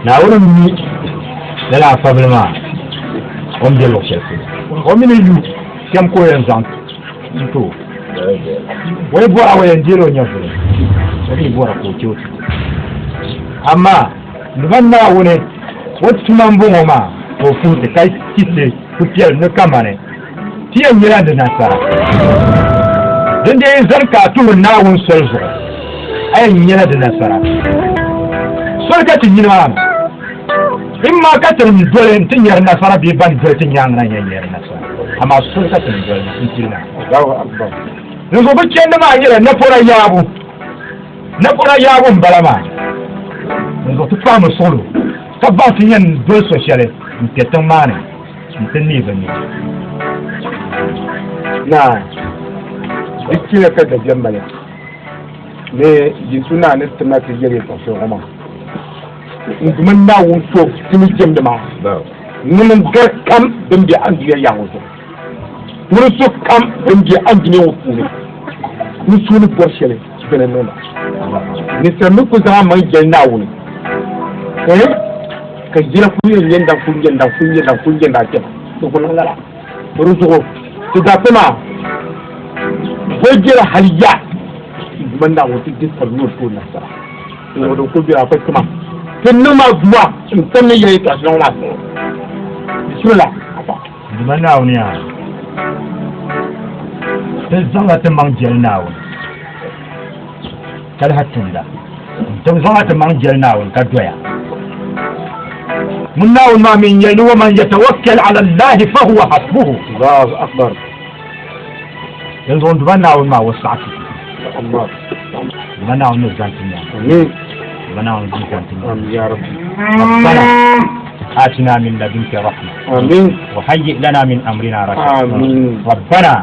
na wurin ni yana fabilma wanda ya lokacin su wani ne yi kem koyan zan to wai buwa wayan jero ya fure wani buwa ko kyautu amma liman na wurin wata tunan bunwa ma ko futa kai kise kutiyar na kamare tiyan yana da nasara don da yin zarka tuhun nawun sarzo ayan yana da nasara sarkacin yi ma in ma katin dole tun yar nasara bai ban dole tun yan nan yan yar nasara amma sarkacin dole sun tirna yanzu bakin da ma yi na fura yabun balama yanzu tu fama solo ka ba su yan dole sociale mutetan mane mutan ne bane
na duk ka da jambale ne yi suna ne tana ta yare ta so kuma mun na wuto tuni jem da ma mun gar kam din bi an biya ya wuto mun so kam din bi an gine wuto ne mun so ni borshele bene nona ni sai mun ku zama mai gel na wuni ka jira kunyen yanda kunyen da ke to kun lala mun so to da kuma wajira haliya man da wasu disar ruwa ko nasara ina da ko bira fa kuma tunnu ma zuwa in sanne yayi ta nan wasu bismillah
man na wuni ya sai zanga ta man jel na wuni kal hatinda to zanga ta man jel na wuni ka doya mun na wuni ma min yalu wa man yatawakkal ala allah fa huwa hasbuhu
Allahu akbar
yanzu wanda ban na wuni ma wasu ake
Allah
mana wani zantin ya
amin
mana wani zantin
amin ya rabbi
ربنا آتنا من لدنك رحمة
amin
وهيئ لنا من أمرنا رشدا
آمين.
ربنا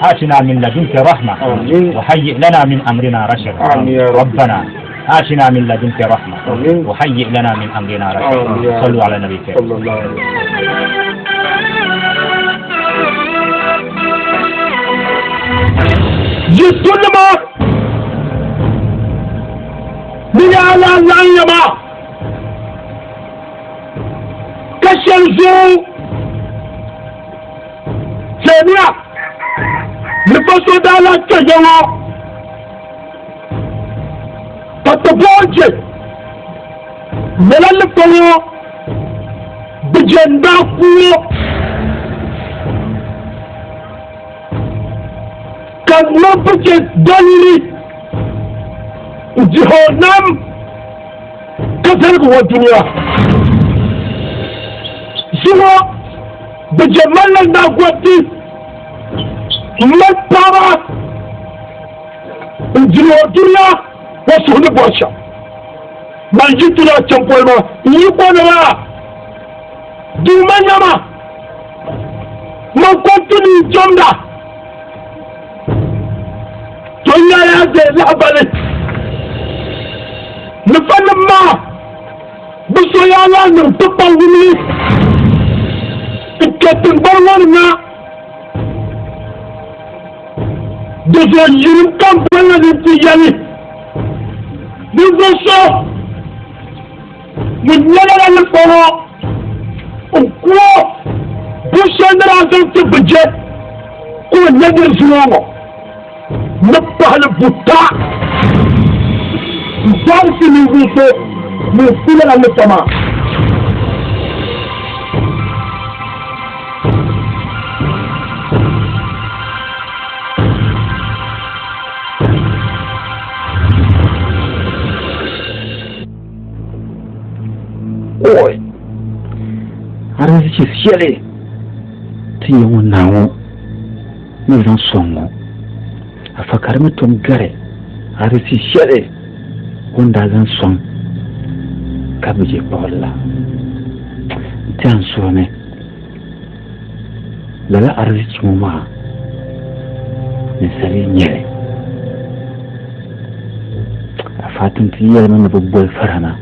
آتنا من لدنك رحمة
آمين.
وهيئ لنا من أمرنا رشدا
آمين يا رب.
ربنا آتنا من لدنك رحمة
آمين.
وهيئ لنا من أمرنا
آمين يا
رشدا
رب.
صلوا على النبي الكريم
صلى الله عليه وسلم
جسدنا من على العيبة كالشمسو ثانية نفسو دالا تجمع تتبوجه ملال فلو بجندا قوة kan mafice dalili jihonan kasar kuwa duniya zuwa da jamanin na gwati mafara jihonan duniya wasu hudu bosha ban ji tuna can kwalma yi kwanawa duman yama makwatini jamda dunya ya ce labarin nufanin ma biso ya lanin dubban wuni iketun barwar na dozo yirim kampana de tiyani dozo so munyala le kono ko bushandra zante budget ko nyadir zuwa نبه البطاء دارس من ذيك من سلة المجتمع
اوي عرفت كيف شالي تيوم ناو نبغى نصومو afakar mutum gare har si shere wanda zan son ka buje bawalla tan so ne lala arziki mu ma ne sare nyere a fatan tiyar mana babbar farana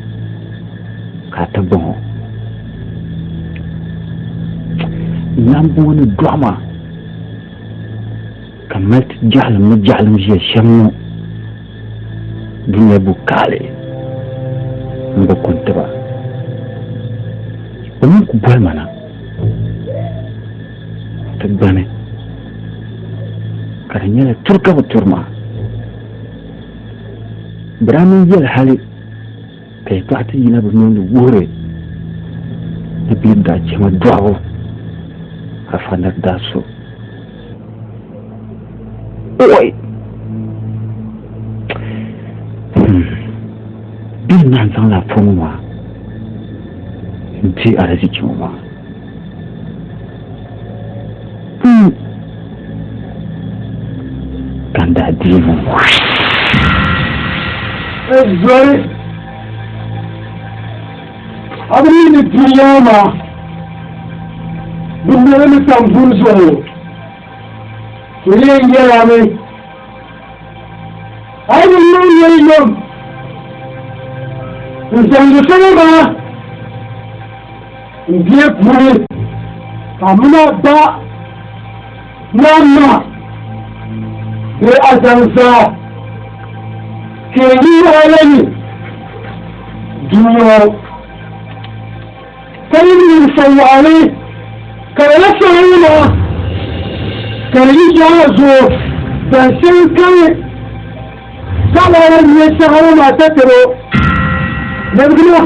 ka tabbaho nan bu wani drama كملت جعل مجي شمو دنيا بوكالي مبكون تبا ومن كبال منا تباني كارنيالا تركا وترما برامي يال حالي كي تعطي ينا بمين ووري نبيل دا جمع دعو أفانا داسو Oi. Bin nan san la fuma. Nti arziki mu. Kanda dimu.
Ezoi. Abini tiyama. Bundere mi tambunzo. Kile ngela me. I don't know where you are. Nsangu sana. Ndiye puri. Kamuna ba. Mama. Be azansa. Keli alani. Dunya. Kaini sawali. Kala sawala. Kali jazo fashin kai kala ne shahara mata taro yabgina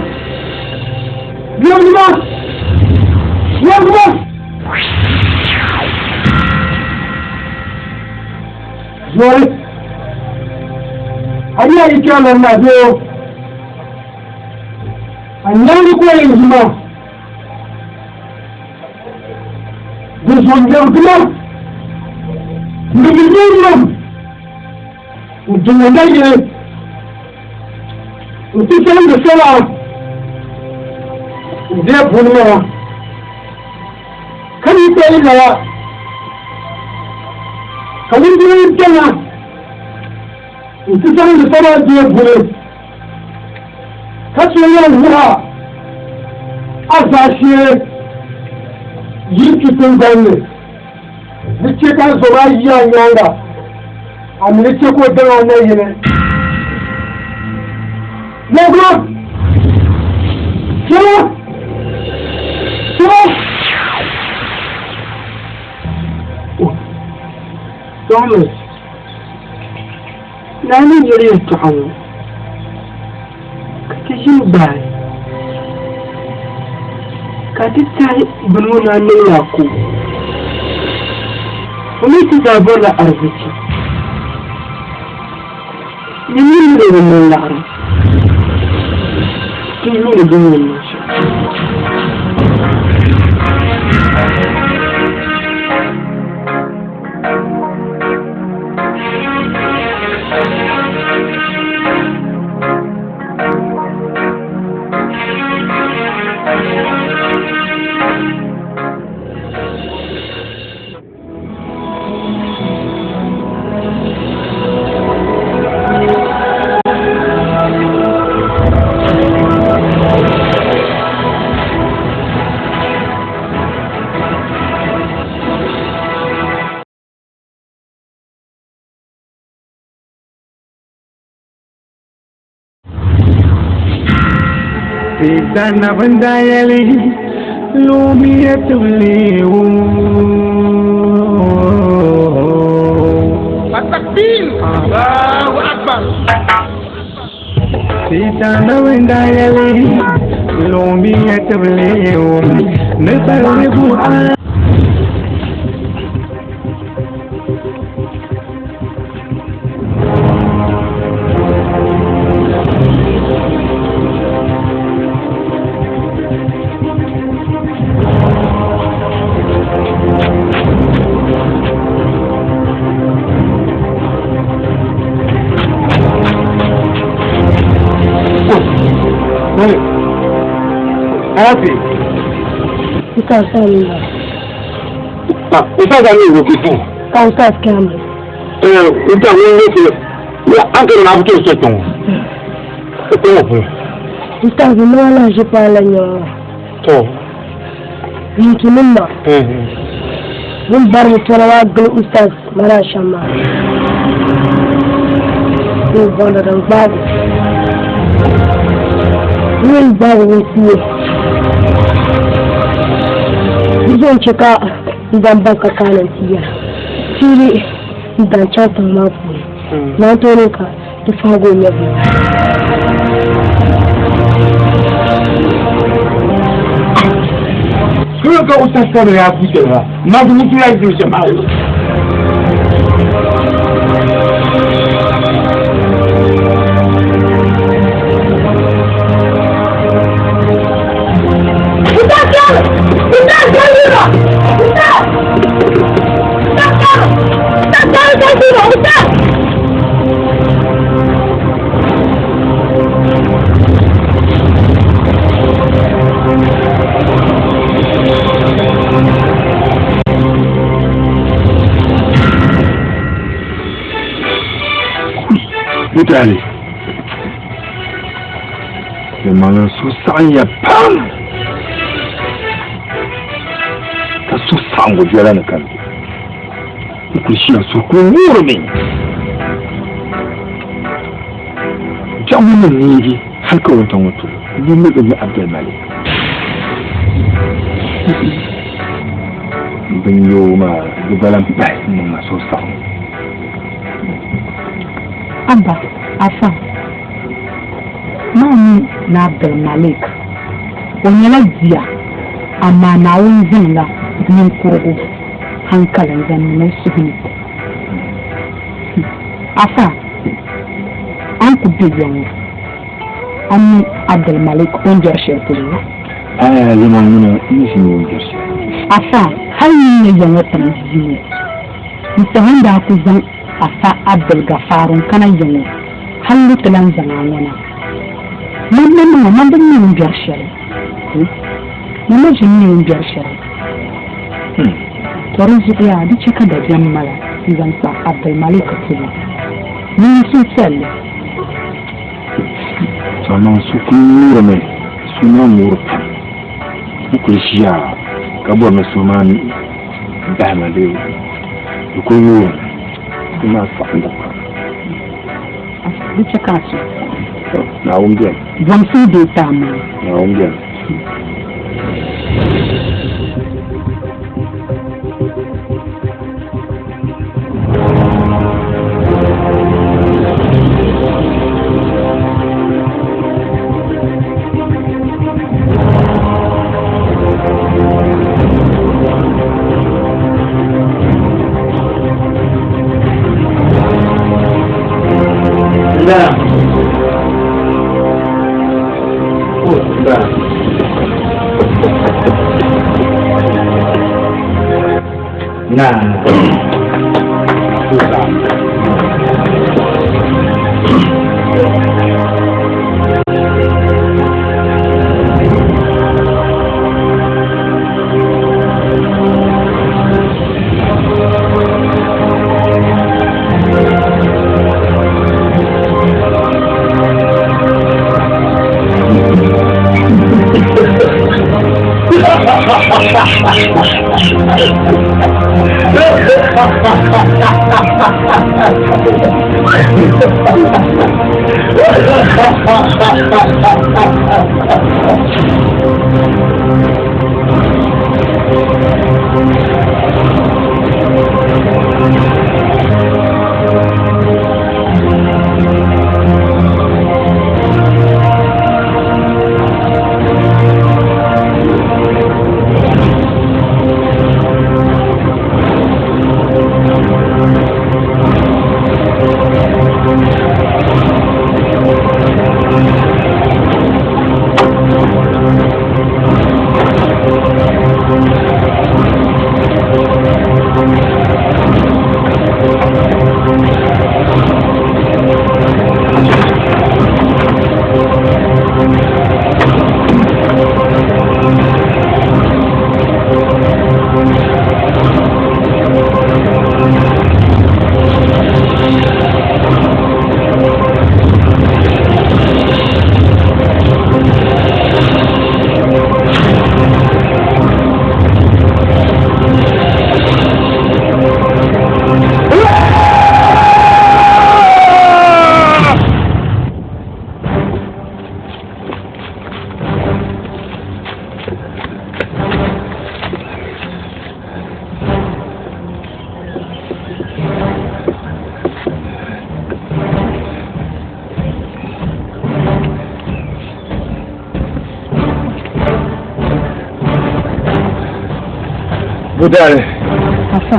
zoi hanya ikala na do anyangu kwa yima yabgina Ndigidum Udungaye Utisanga sala Ude bunwa Kani tayila Kani tayila Utisanga sala de bune Katsaya huha Azashe Yiki tungane Niche kan zora iya nyanga amniche ko dana na yene Nogro Thomas nani yuri tahawu katijin bai katitai bununa ne yaku وليس دابر أرضك يمين من العرب تجون دون الماشي
Sidana bandayali lumiyatuleu
Atakbir Allahu Akbar
Sidana bandayali lumiyatuleu Nabaligu
Happy.
Ustaz Salim.
Ustaz Salim wo kitu.
Ka Ustaz Kamil.
Ustaz wo ke. Ya anke na buto seton. Ko ko.
Ustaz mo wala je pala nyo.
To.
Yiki minna. Mun bar mu tarawa gal Ustaz mara shamma. Ko bondo dan babu. Mun babu wasiye. Zan cika idan baka kanan tiya fili idan chata mako na tone ka da fago ne ba
Kuma ka ustaz kana ya fice ba na da mutu ya ji jama'a mutane da mana su sanya pam ta su sango jira na kan ku shi na su ku murmi jamunan ne har ka wata mutu ni ne da Abdul Malik ban yo ma dubalan bai mun na so sango
Abba, Afa, Mami na Abdul Malik, onyela jiya, amma na wunzin la min kurgu hankalin zanen su ne. Afa, an ku biyan an Abdul Malik onjar shekulu.
Aya zama nuna nishi ne onjar shekulu.
Afa, har yi ne yan wata majiyi ne. Musamman da ku zan Afa Abdul Gafarun kanan yanzu hallu tulan zamana mamman yin biyar shari mamajin yin biyar shari tsoron su iya duk cika da jammala zan sa Abdul Malik tula mun sun tsalle
sannan su kuma mai suna murta muku shi ya gabar mai suna dama da yau kuma ina fa'in da ka
duka kasu
na ungiyar
ban su da ta mu
na ungiyar
Budale.
Papa.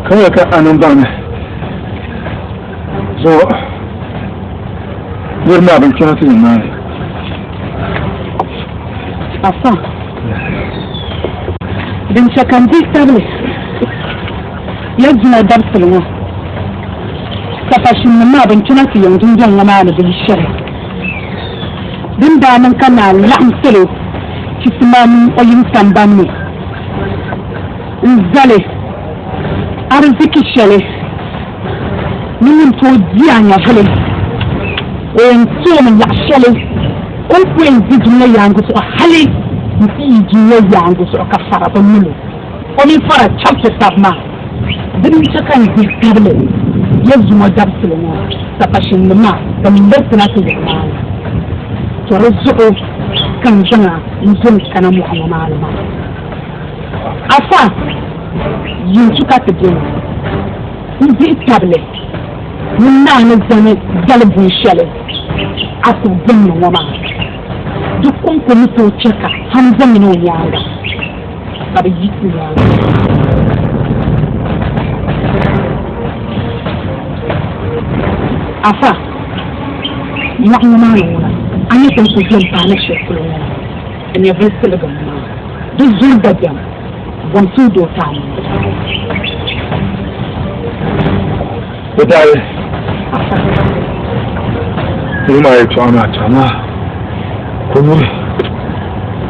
Kawai ka anan ba ne. Zo. Wurna ban kira ta yin mai.
Papa. Din shakan distable. Yanzu na darsulwa. Kafashin ma ban kira ta yanzu jan wama da bishire. Din da nan kana lamsiro. Kisman oyin sambani nzale arziki shele min to dianya gele en tsomin ya shele on kwen dijine yangu so hali nti jiye yangu so ka fara to mulu oni fara chapter tabma din chakan dikable yezu mo dabsile no tapashin ma da min lesna to ya to rezuko kan jana nzon kana mu malama afa yin suka tabe ndi table munna ne zane galbu shale asu bin wama duk kun kun to cheka hamza min wanga sabi yitu ya afa mu malama ani tan ko jëm paane chef and your best telegram. This is the jam. One food or time.
Budale. You might chama.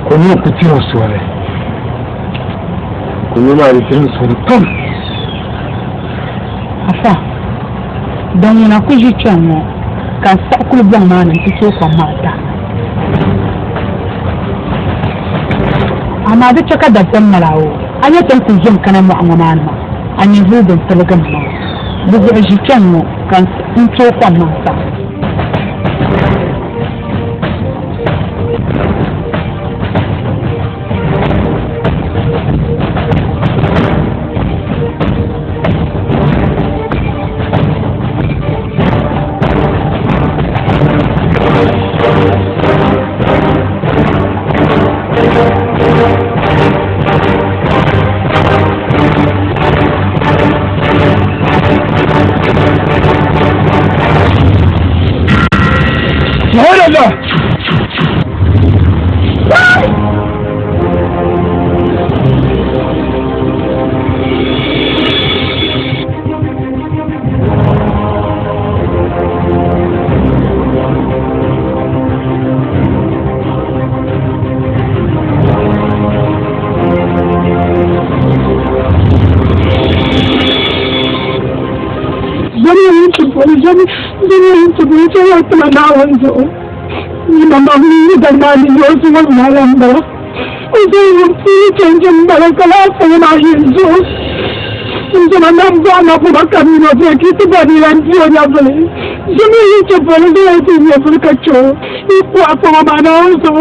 Kunu kutiro swale. Kunu ma ritiro swale. Come.
Afa. Dan yana kuji chamo. Kan sa kulu bang mana kito kwa mata. Amma da caka da zan malawo an yi tanku yin kanan mu'amaman ma an yi rubin talagan ma bugu a jikin mu kan sun tokon masa Dagbani yosu wa malamba
وزي كان بلكلا فما ينزو زمان نبغى نقول كمين وفيك تبني لانتيو يابلي زمان يجبر زي يابلي كتشو يقوى فما ناوزو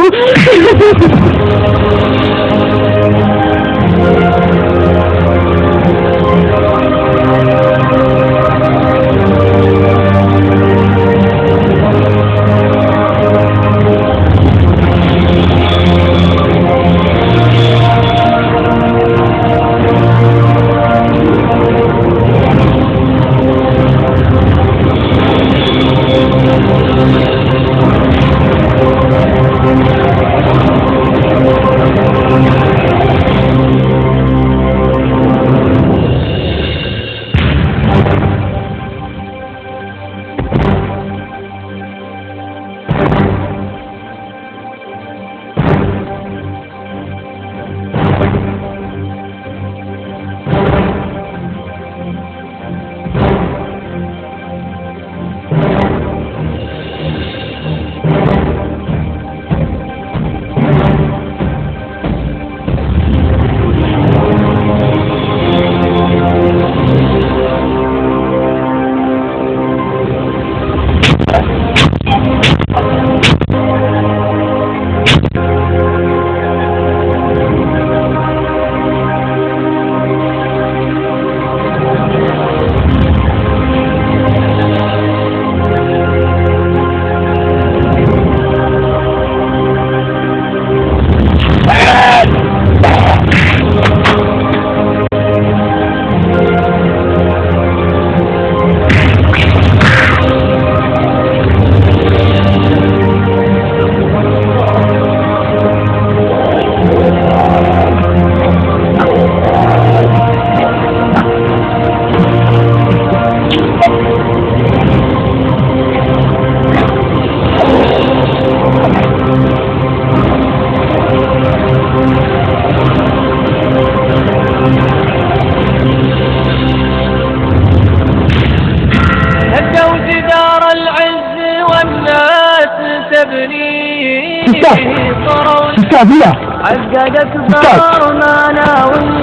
عقدت دارنا ناوي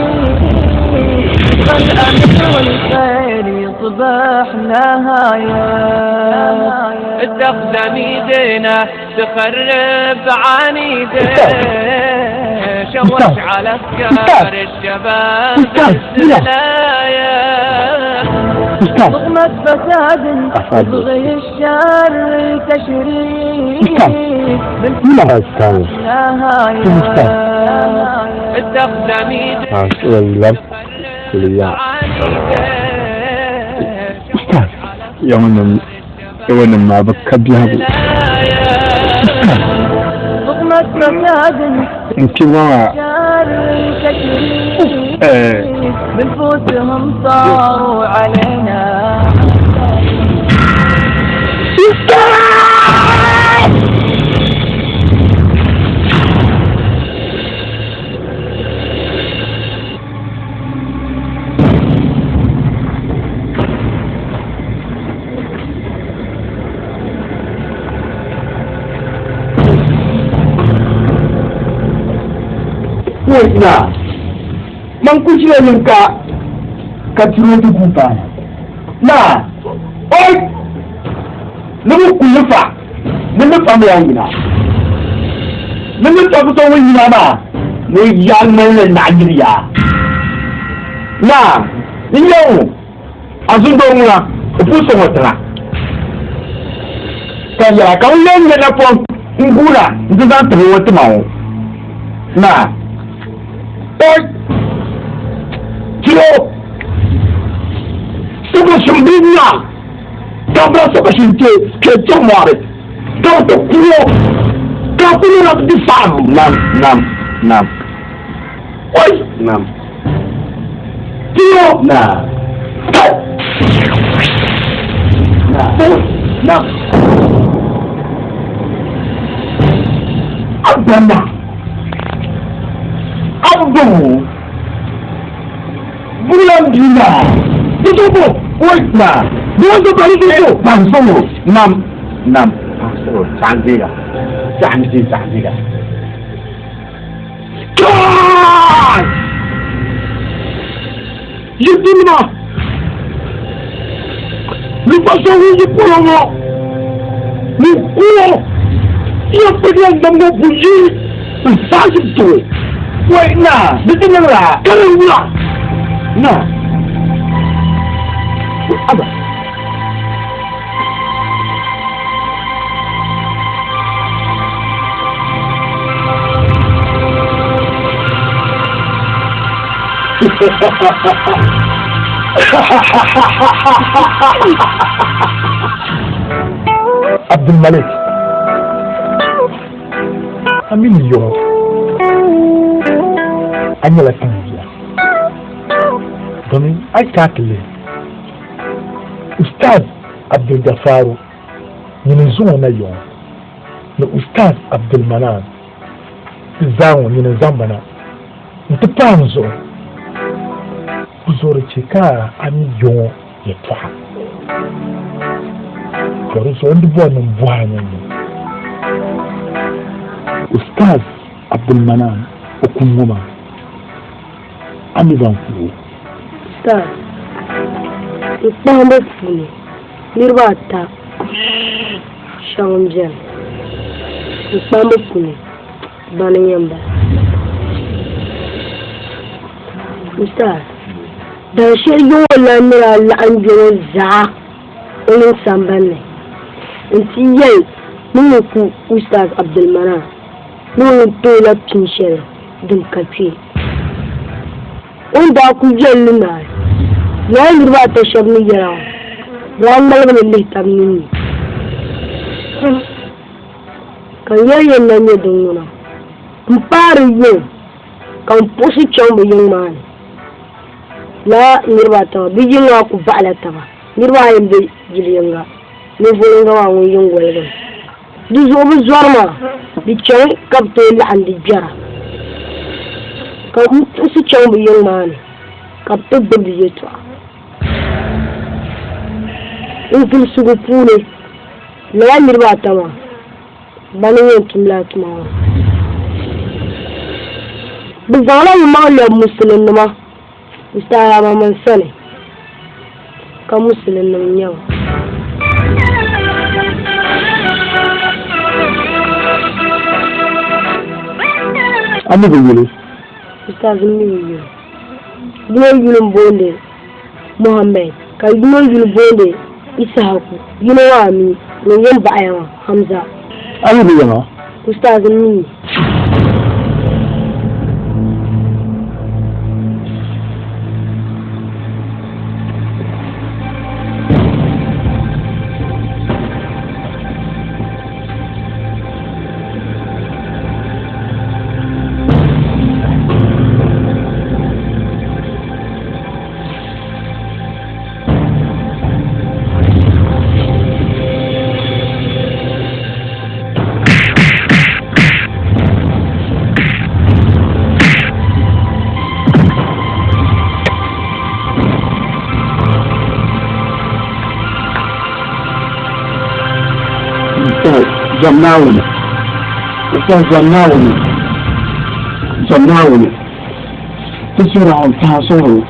والأمن والخير يصبح نهاية
تخدم ايدينا تخرب عنيدة شوش على افكار الشباب بالسلاية
ضغمة فساد تبغي الشر تشريك نهاية
تخدم ايدينا
يوم ما بكبيها
ضغمة فساد
انت ما
بنفوسهم صاروا علينا
Nah, mangkucil lengka katiro tu kupa. Nah, oi, nemu kulifa, nemu pamyangina, nemu tahu tahu ini mana, ni yang mana Nigeria. Nah, ini yang azul doronglah, upus semua terang. Kaya kau yang nak pun ingkula, itu dah terus mau. Nah. Oi! Kilo! Tuga shumbinya! Kabla soka shinte ke tomare! Kato kilo! Kato na bisam! Nam. Oi! Nam. Kilo! Nam. Abana! Abdul bulan gila itu wait nah bulan tu balik itu langsung enam cantik Je dis moi. Nous passons du courant. Nous courons. Il y a peut-être dans mon bougie. Ça, c'est tout. Ouais, non. Dis-moi là. Quelle là? Non. Ah bah.
Abdul Malik Amin yo Anyala Tanzia Domin ai kakile Ustaz Abdul Gafaru Nini zuwa na yo Na Ustaz Abdul Manan Zawo nini zambana Ntupanzo Uzore chika ami yo yetwa Karuso ndibwa mbwanya Ustaz Abdul Manan Okungoma Ami banku
Ustaz Ipambe funi Nirwata Shamjam Ipambe funi Banayamba Ustaz Dan shiryo lamira la'anjiro za Olin sambane Nti yai Numuku Ustaz Abdul Manan Numuku la pinchere Dum kapi Onda ku jellina Ya nirwa ta shabni yara Ran malban li tamni Kan yayen nan ne dunguna Mpari yo Kan posi chombo yung man La nirwa ta bijinga ku ba'la ta ba nirwa yimbe jiliyanga ni volonga wa ngi yongol ga du zobu zorma di chay kapte la andi jara ka mutu chay bu yong man kapte de yeto in sugu pule la nirwa ta ma bani tumla tuma bu zala ma la muslim ma ustara ma man sane ka muslim nan yau
Ami biyuli
Ustaz mi yulum bonde Muhammad ka yulum bonde Isahaku wa mi ne yamba ayawa Hamza
Ami biyama
Ustaz mi
Zamnawuni Tisura on tasoro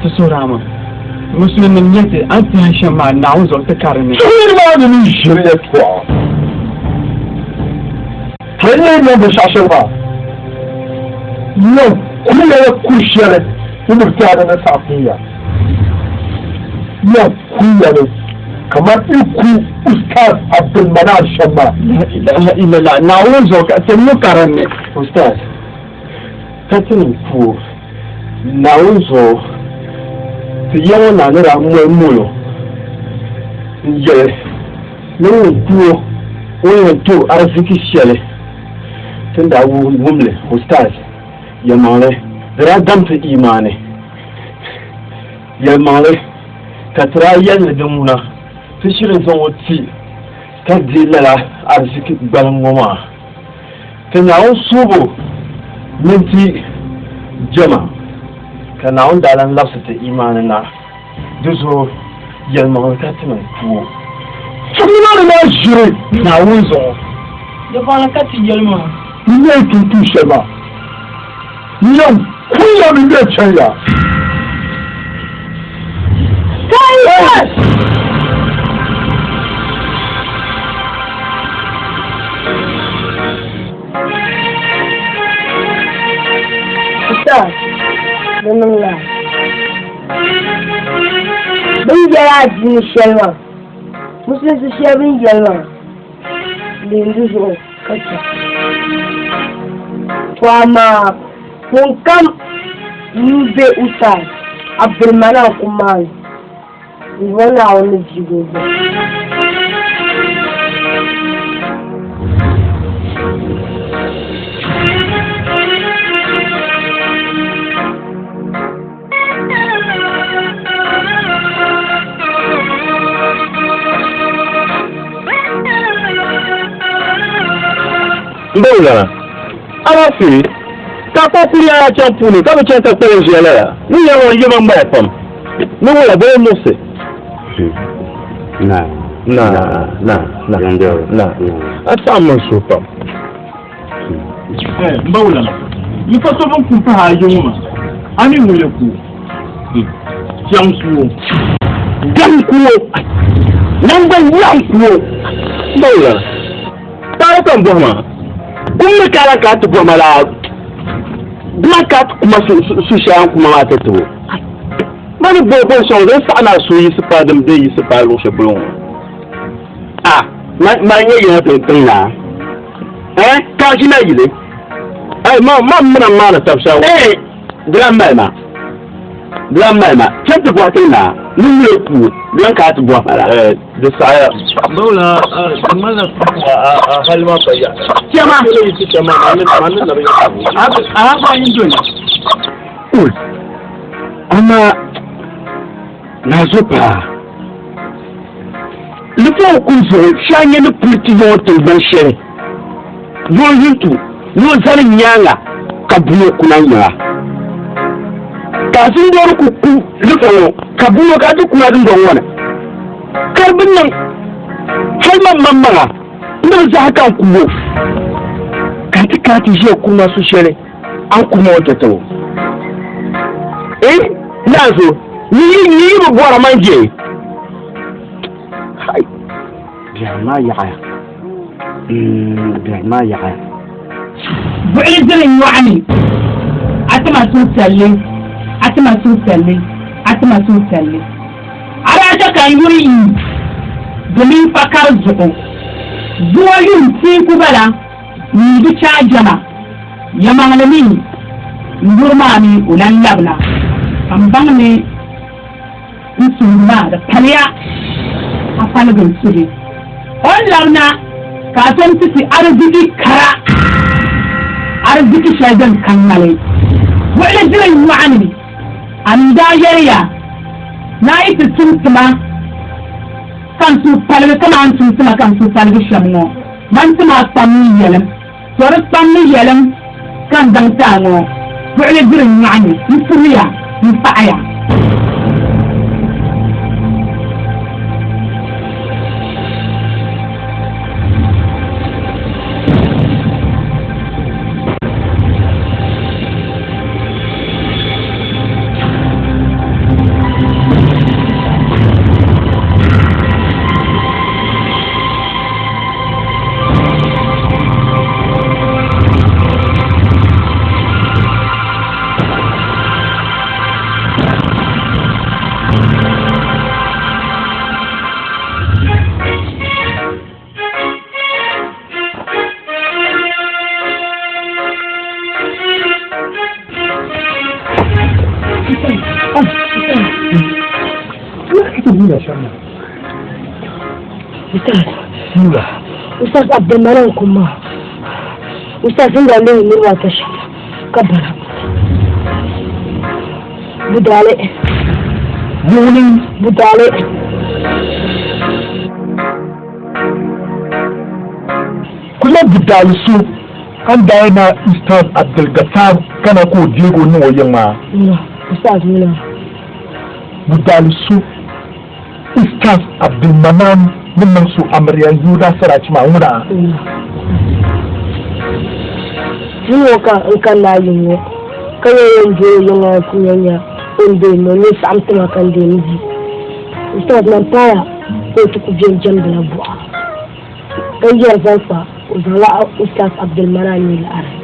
Tisura ma Muslimin yete anti hashama nauzo takarimi
Shirma ni shirya kwa Hanyar nan da shashe ba Yau kuma ya kushiyar Umurta da na safiya Yau kuya ne kamar iku Ustaz Abdul Manan Shamma
La ilaha illallah nauzo ka temu karane
Ustaz Katin ku nauzo Tiyawa na nira mulo Ye Nungu kuo Oye tu arziki shele Tunda wumle Ustaz Yamale Radamta imane Yamale Katra yelle dumuna Fishirin zon wati Kadi lala arziki balangoma Kanyaon subo Minti Jama Kanyaon dalan lafsata imanina Duzo Yalman katiman kuo Samina na jiri Na wuzo
Yabana kati yalman
Nye tutu shema Yam, kuya min da chaya.
Kai! Ustaz, menengah. Benjara di Shelma. Muslim Shelma benjara. Lindu kaca. Wama hunkam nube Ustaz Abdulmanan Kumar. Wana wani jigogo.
Mbona alafi tapokulia ya champuni kama chanta kuonjelea ni ya wanyama mbaya ni wala bwe mose na atama sopa
Mbona yiko so kumpa hayuma ani muleku jamsuo
namba yankuo mbona tayo mboma Kuma kala katu kwa mala Black cat kuma susha kuma mateto Mani bobo son de sana suyi sipa dem de yi sipa lo sheblon ma nye yana tena ka jina yile ma muna tafsha Dlamma chante kwa tena Nule ku Blanca atu kwa mala de saya
Bola mala halma paya
Chama
ile chama manne na
hapa injoni.
Ama nazopa Lufo kunzo shanye no kultivo to banshere no yintu no zari nyanga kabuno kunanya Kafin da ku lufo kabuno ka duk kuna dinga wona karbin nan halman mamma ina za haka kuwo kati je kuma su shere an kuma wata tawo nazo ni bu bora manje hai biya ma ya
bu izinin yani atma sun salle ara ta kan yuri domin fakar zuko zuwa yin tin kubala ni bi jama ya mangalami ngurma ni ulan labna ambang ne nsuma da paliya a falgan suri on labna ka san titi arziki kara arziki shaidan kannale wala jiran wa'ani an da yariya na yi tuntuma kan su palga kama an tuntuma kan su palga shamno man tuma sammi yelam sore sammi yelam kan dangtango wala jiran wa'ani nsuriya nsaya Ustaz Abdulmanan kuma Ustaz inda ne ruwa ta shi kabara budale
Kula budale su an da yana Ustaz Abdulgaffar kana ko Diego ni wayen ma
Ustaz Mila
budale su Ustaz Abdulmanan min su amarya yuda saraci ma wuna
yiwo ka in kan layin wo kaya yung kunyanya undi mo ni something akan din di ustaz nan paya ko to ku jam da bu'a kaya zanfa uzala ustaz Abdul Manani al-Arab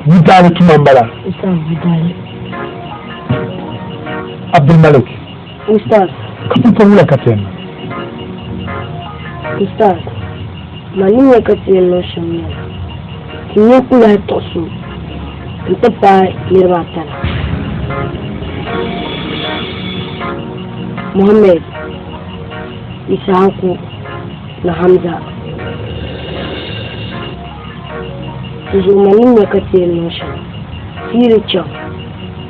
Vidal Kimambala
ustaz Vidal
Abdul Malik
ustaz
kamu pula katena
ustaz mani ya katena shamya kinyo kula tosu ntapa mirwatana Muhammad Isaku na Hamza zumanin ya kace nosha siricha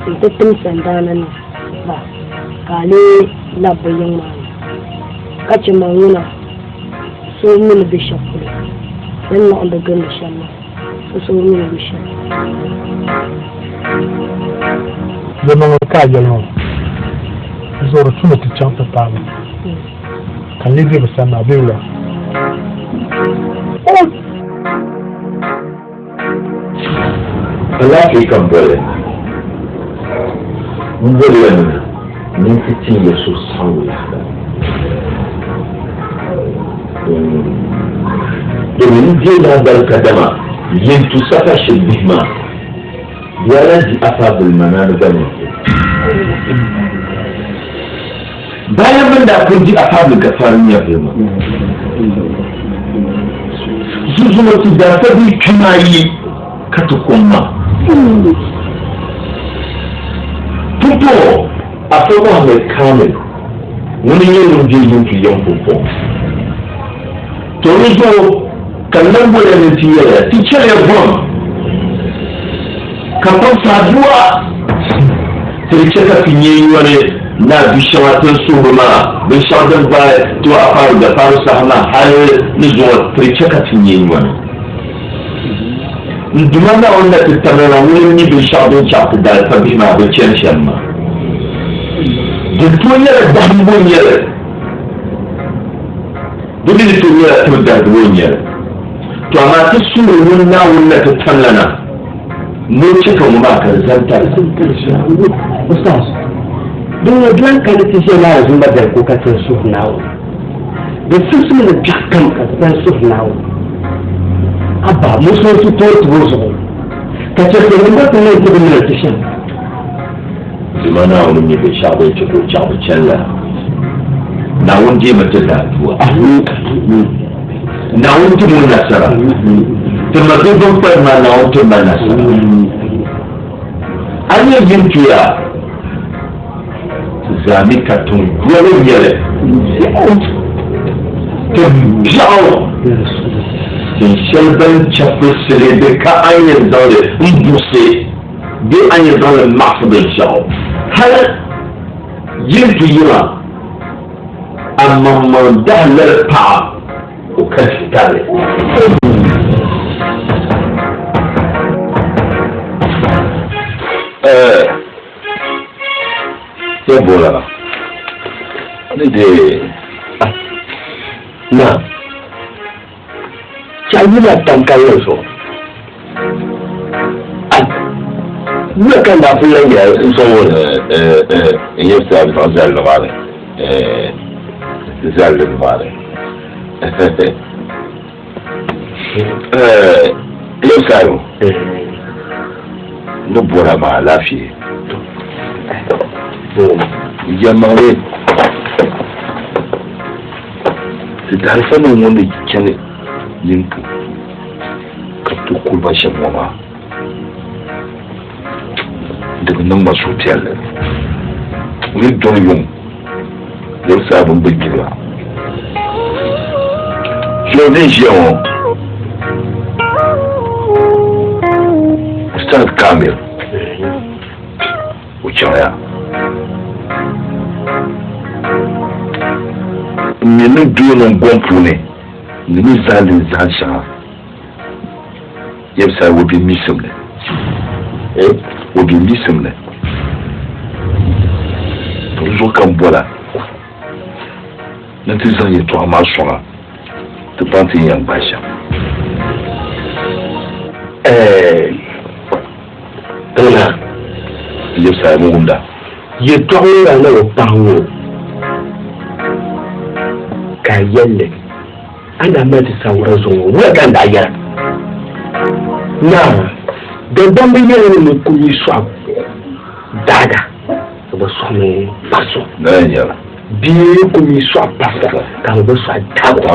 intattun sandanan ba kale labayin ma kace manguna so mun bishop dan na da gani shanna so mun bishop
zaman ka jalon zoro tuna ta chanta pala kan libe basana beula
Allah ke kan bole mun bole ne fitin yesu saula domin je na barka dama yin tusafa shibihma ya ji afabul manar gani bayan mun da kun ji afabul gafarin ya firma zuwa su da tabi kuma yi katukumma Pupo a forma mai kamil wani yin jirgin fiye pupo to ni zo kallon gudanin tiyara ti cire bom kafin saduwa tirce ka finye yi wani na bishawatin suruma bishawatin ba to a faru da faru sahana har ni zuwa tirce ka finye yi wani dumanda wanda tattauna wurin ni bishawatin shafi da tabi ma baciyar shamma da tuniyar da hambuniyar duk da tuniyar ta da hambuniyar to amma ta sururin na wanda ta tallana mun cika mu ba ka zanta
ustaz don ya duwan ka da tishe na yanzu ba da ko ka tin su nawo da su su da jakkan ka da su nawo abba mu so su to su ka ce ko mun ba ta ne ko mun tishe
zimana wani ne bai sha bai ciko cabu cella na wunje mace da addu'a na wunje mun nasara tumatun farma na wunje mun nasara an yi yin tuya zami katun yare yare tun jawo in shalban cafi sire da ka an yi zaure in buse dai an yi zaure masu da jawo har yin tuyira amma man dalar fa'a ko kan shi tare sai bola ni de na cayi na tankayen so ina kan da fi yanke saboda in yi sa bisa zai labarai zai labarai yau sayo na bora ma lafiya yamare su da harfanin wanda kene yinka ka tukul bashin mama daga nan masu hotel wani don yun yau sabon bugira jodin shi yawon ustaz kamil wucin ya mene dunan gwamfu ne nini zalin zasha yau sa wabi misim ne wabi misim ne to zo kan bola na ti zan yi to amma shura ta bantin yan basha
Ona
Yesa Munda.
ye tohura na opango kayelle ana mati sawra zo waganda yara na de dambe yele ne kumi swap daga so some paso
Nanya.
bi kumi swap pasta ka bo swap daga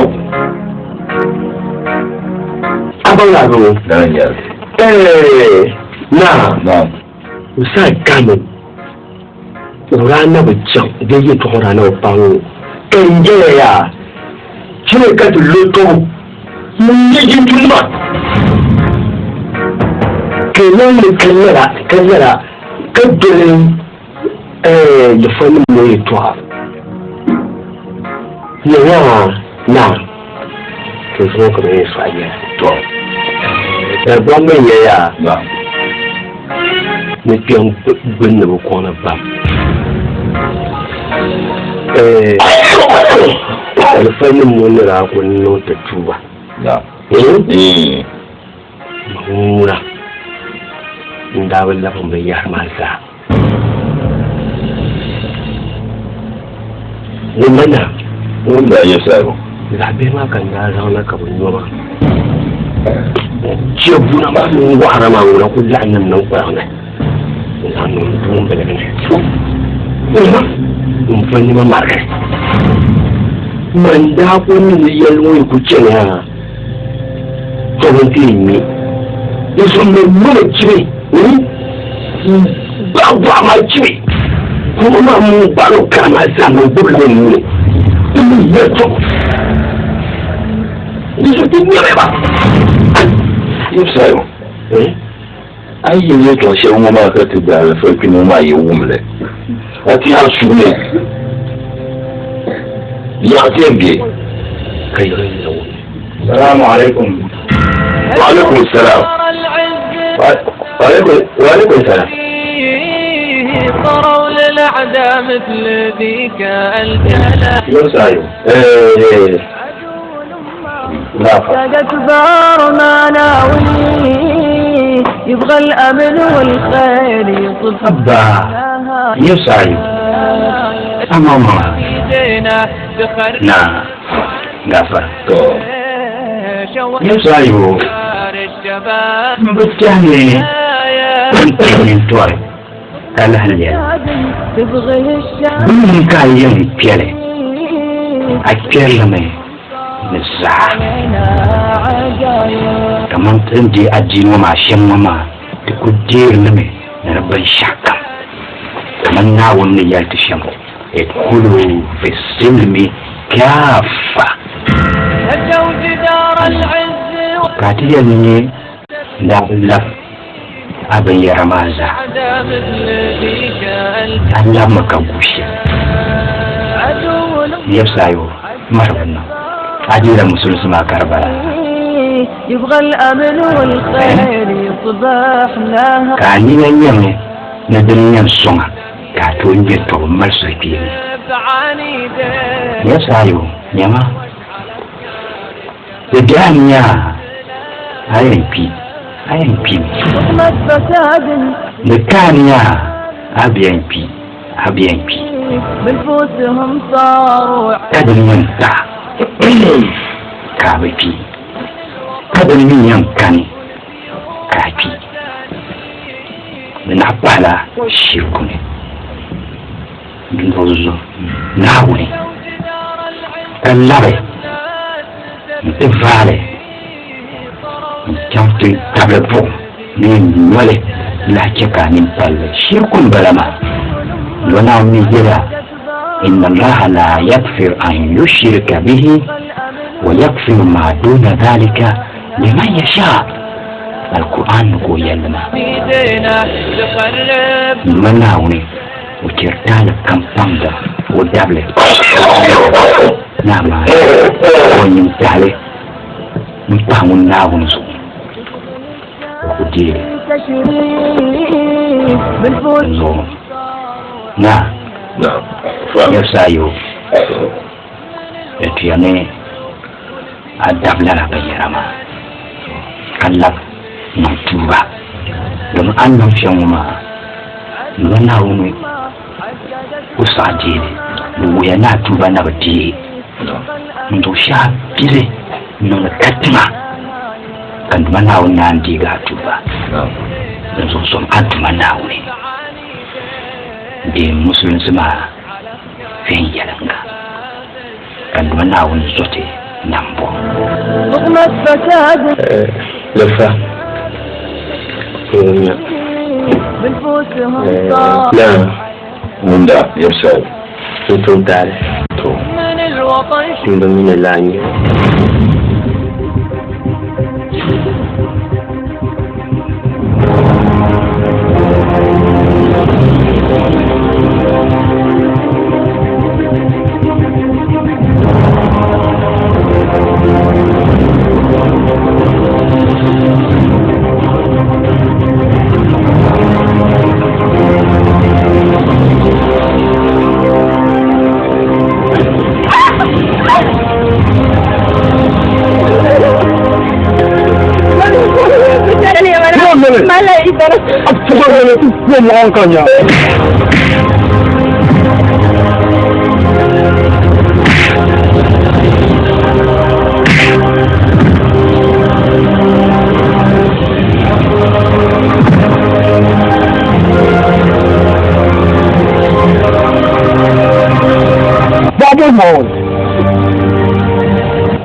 abanga zo
Nanya.
na usa kamo urana bujang de ye tohura na opango kenje ya chine ka loto munye jintuma kenan kanyara kadrin le fami moye toi yawa na ke so ko ne faye to da bombe ya
Na.
ne pion bunne ko na ba le fami moye ra ko no ta tuba
Na.
Mura ndawal la fam ya masa mana
Munda Yesa.
zabe ma kan da zauna ka bunyo ce buna ma mun wara ma wura kullu annan nan ko ne nan mun bele ne mun fanni ma marke man da ko ni yalwo ku ce ne Tolentini, ils sont les mauvais tués, oui? Bah, ma tué. Comment mon ballon ça me boule le nez? Il me tout. Ils sont tous mieux, là.
Ils savent. Aïe, il y a ton cher moment que tu dois le faire, puis nous maillons au moulet. Tu as soulevé. Il y a un bien. Salam alaikum. وعليكم السلام. وعليكم السلام.
صاروا للأعداء مثل ذيك الجلال.
يوسف.
ساقت بار ما ناوي يبغى الأمن والخير يصف
أبا يوسف. أماما. نعم. غفر. يوسف. بتجاني من توي على هاليا من كان يوم بيالي أكلمي نزاع كمان تنجي أجي وما شم وما تكدير لمي نربي شاكا كمان ناوم نيال تشم ادخلوا في السلم كافة كاتيا ني لا abin ya ramaza Allah maka gushe ya sayo marabna ajira musulmi ma karbala
يبغى الأمن والخير يصبح لها
كاني نيمه ندنيا سونga ka to nje to mal soki ya sayo nyama da daniya INP مكانيا ABNP
بنفوسهم صاروا
كدن ينفع كابتي كدن ينكني كابي من أبلا شيركوني بنوزو ناولي كاللابي نتفالي كمتي تابلبو من ولي لا كيكا نمبال شيركون بلما لنا ميجرا إن الله لا يغفر أن يشرك به ويغفر ما دون ذلك لمن يشاء القرآن يقول يلما مناوني وترتال كمباندا ودابلة نعم ونمتالي نفهم ناونسو وكديري نعم نعم يسايو etiane adabla la bayarama kallab
na tuba don an nan fiyan ma na wani usajiri wuya na tuba na bati ndo sha pire no na katima kan mana wannan diga tuba dan so son antuma na wani de musulunci ma fen yalanga kan mana wani sote nambo
لفة لا من دا يبسل انتم تعرف كل من اللعنة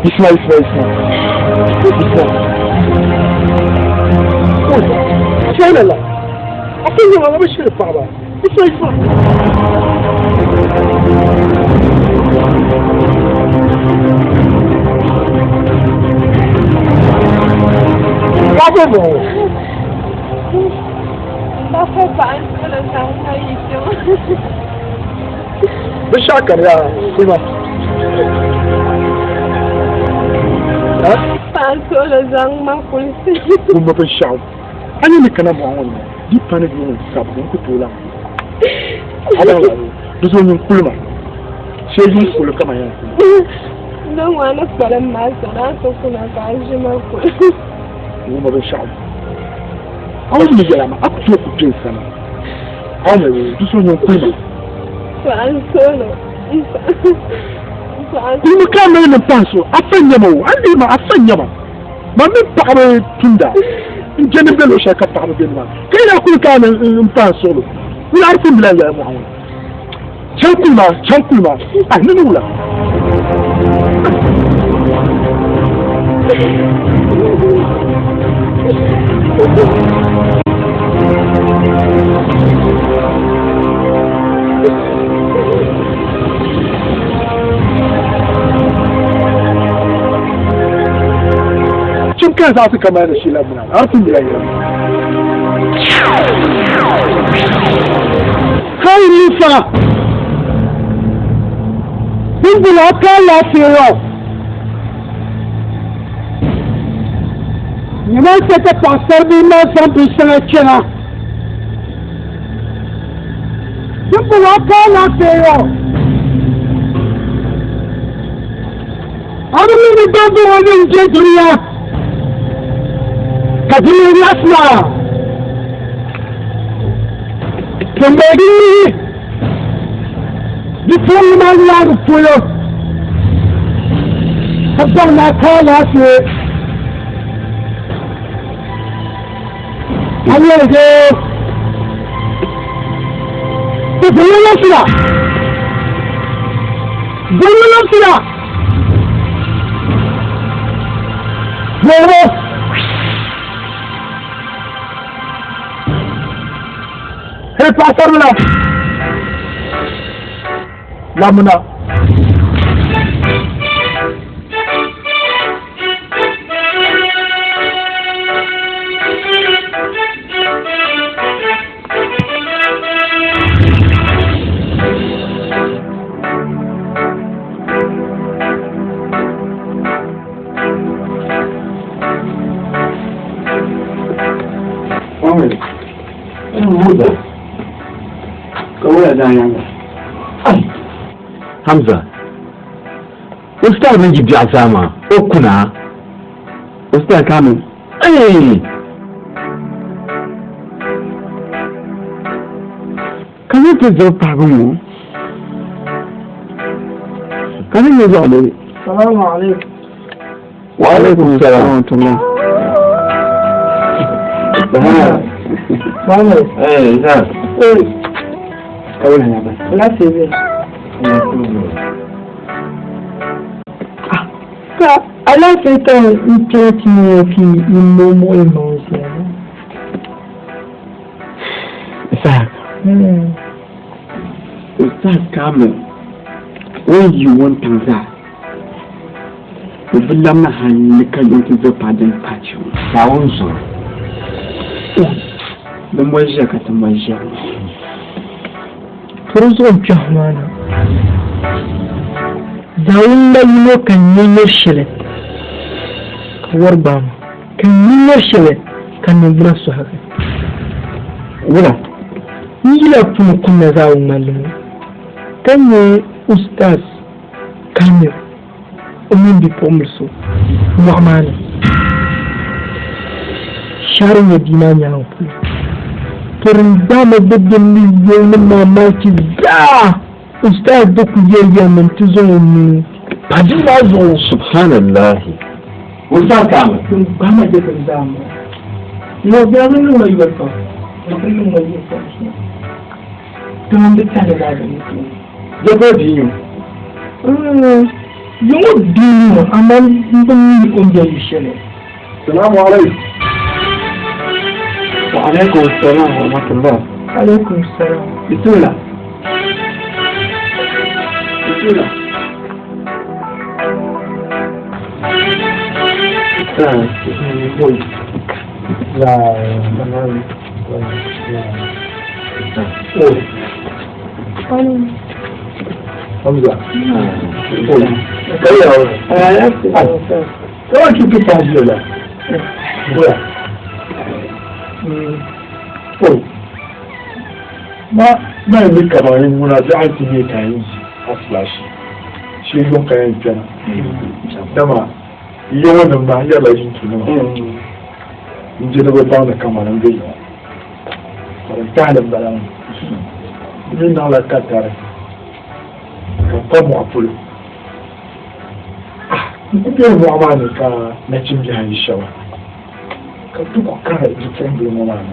Ismail. China la. أكيد ما مش صعبة. Ismail. Bravo.
لا خاف عنك ولا تعيش.
بشكر يا سيما.
Pansolo zang makulisi.
Kuma ban sha'u. An yi kana mu an wannan. Di pana bi mun sabu ku tola. Ala du zo yin kulma. Sai yin kulu kama yan.
Don wani faran ma sana to kuna ka ji ma ku.
Kuma ban sha'u. An yi yara ma aku to ku tin sana. An yi du zo yin kulma.
Pansolo.
Kuma ka mai nan panso a sanya mu an yi ma a sanya ma min paɣaba tunda n jɛni bɛ luɣu shɛli ka paɣaba bɛ nimaa ka yɛla kuli ka n panso lo n lahi tin bila yɛli mɔɣu chɛn kulima a ni wula kan za su kama da shi lamuna har sun biya yi kai nisa bíbélà ká láti rọ ìmọ̀ ṣètò pàṣẹ bí mẹ́sàn-án bí sẹ́lẹ̀ kíra bíbélà ká láti rọ àwọn mímí gbọ́dọ̀ wọn ní ìjẹ́jọ́ yá. Kadiri Lasma Somebody before you man lag for you Habang na call us Ayo go Bulu sila Bulu Hey, pastor la. Lamuna.
Hamza, ustaz bin gibi asama, okuna. Ustaz kamin. Hey,
Kan je te zo pagumo? Kan je zo ale?
Salaam alaikum.
Wa alaikum salam wa rahmatullah.
Mama.
Za. Kawai na ba.
Lafiya. Allah sai ta interest ne fi imomo emosi.
Isaac. Ustaz Kamil, when you want to that, the villain hand the can to the pardon patch you. Sound so. The Moja Catamaja.
Kuruzo Jahmana. Zaunda you can you shillet. Warbam. Can you shillet? Can you bless her?
What?
Ila kuna zao mwalimu kanye ustaz Kamil umindi pomulso muamana sharin ya dinanya hankali turin dama dabban miliyoyin mamaki za ustaz da ku yayya min tuzo ne bajin ba zo
subhanallahi ustaz Kamil
ba ma da zama no ga nan wani barka kullum wani barka don't tell me that.
You go to you.
You do, and then you don't share it.
Salaam alaikum. Wa alaikum assalam wa rahmatullah.
Alaikum assalam.
Bismillah. Bismillah. Hamza. Comment tu peux changer là? Voilà. Oh. Ma ni kamar muna da an tiye kayan a flash. Shi gon kayan kana. Dama yawan nan ba ya lajin tuna. In je da ba ta da kamar nan gai. Ta da balan. Ni na la katare. Comme moi pour le bien moi man ka na chimbi haisha wa ka tuko kara defend le moment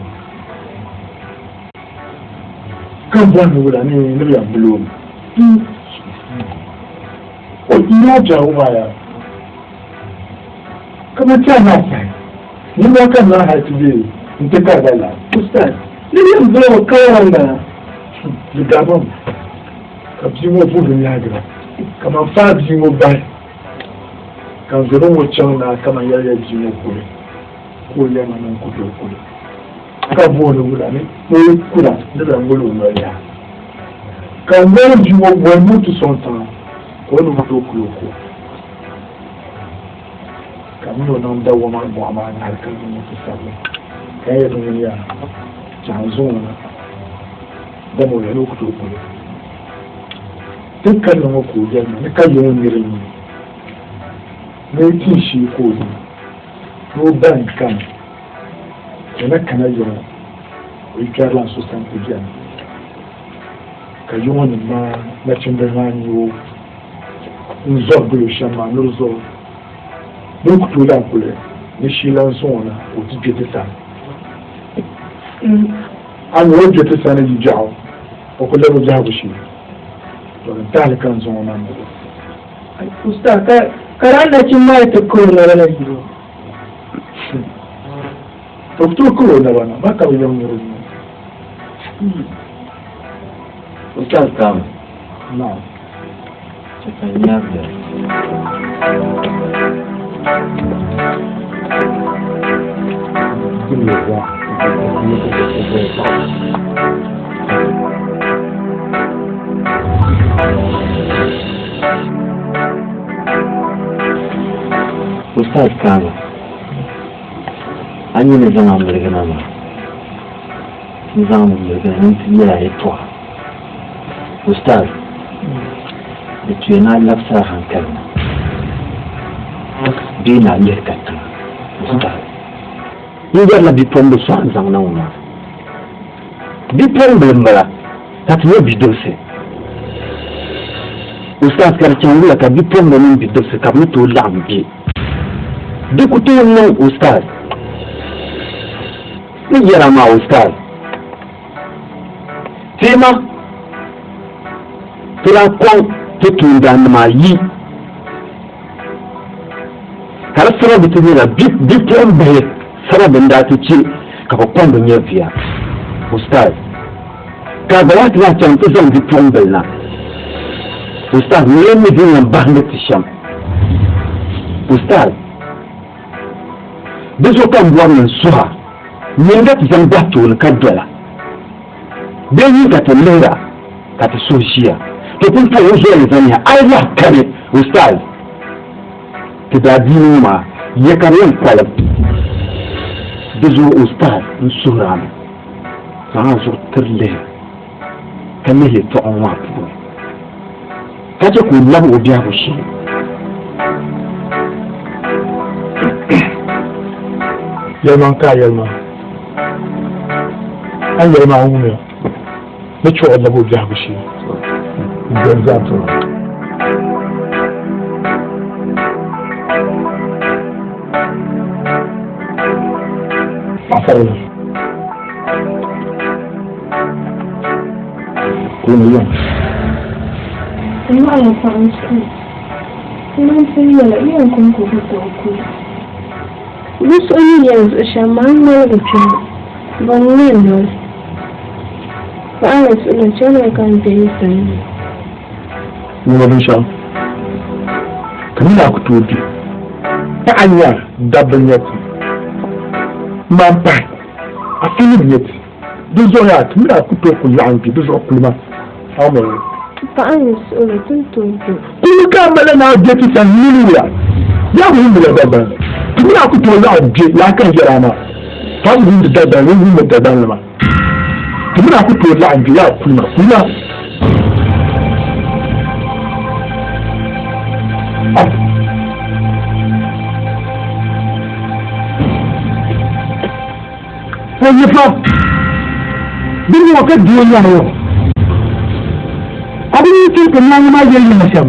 kan bon wala ni ya blue o ina jawo ya kama tana sai ni ba kan na haitu bi in ta ka dala ustaz ni yan blue kawai na gabon ka bi mo fudu ya gira kama fa bi mo bai kan zuru mo chana kama yaya ji mo kure ko ya na nan kudo kure ka bo no wula ne ko kula da ngolo no ya kan mo ji mo bo mo tu son tan ko no mo to kulo ko kan no nan da wo ma bo ma na kan mo tu sabe kai ya no ya chanzo na da mo ya no kudo kure dukkanin makogen na kan yi wani rini na yi tin shi kogi no ban kan da na kana yi wani rikarlan su san kujen ka yi wani ma na cin da na yi wo in zo gulo shan ma nur zo don ku tola kule ni shi lan so na otu jetisa an yi wani jetisa na yi jawo o kula ba jawo shi dal kan zo nan da
usta ka karanda cin mai ta ko na ranar giro
to ko na bana ba ka yan muru
Ustaz Kamil
na
cakanya dia
ini ya
Ustaz Kamil an yi zama mulgana ma zama mulgana ya yi tuwa Ustaz da tuye na lafsa hankali bi na lirkata Ustaz ni ga la bi pombe so an zama na bi pombe mbala
tatu bidose ustaz karchangula kabipo mimi bidose kamuto lambi dikuto no ustaz ni yara ma ustaz tema tura kon tutunda ma yi kala sura bitira bipo mbe sura benda tuchi kapopondo nyevia ustaz kaga watu wa chanzo za bipo mbelna ustaz mimi dinga bahne tisham ustaz biso kan buwan suha ninga tisham batu kadwala benyi katemera katisushia tupunta uzo lezania aiwa kare ustaz kidadini ma yekarin kwala biso ustaz nsurama sanzo terle kamele to onwa pu kaje ku labu obi abushi
yelman ka yelman an yelman wume ne cho labu obi abushi exactly pasarlo kuliya
ina ya faru ina sai ya iya kun ku da ku wasu yanzu shaman mai rufe ban nan ba ana tsina cewa kan da yi sani
ni wani sha kamar ku tobi ta anya dabban yati man ba a filin yati duk zo ya kamar ku to ku lanki duk zo kulma amen
ba ana tsina tuntuntu
kuma ka mala na jeti san niluya ya mu mu da dabban kuma ku to ya kan jira ma ta mu da dabban mu da dabban ma kuma ku to ya kulma When you pop, then you walk a deal. I didn't think of my yelling myself.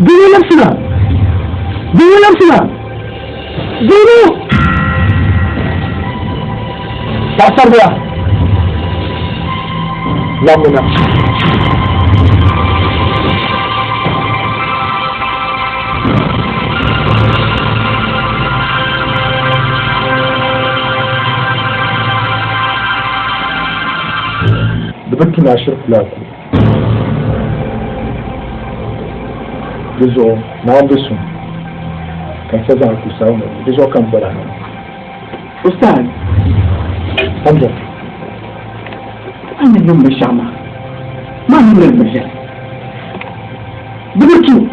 Do you love Sina? Do you love Sina? Do you? That's all. Lamina. بدك ناشر فلاكو ديزو نعم بسون كان سازع كوساونا ديزو كان بلانا أستاذ أمجد أنا اليوم بالشامة ما هم المجال بدرتو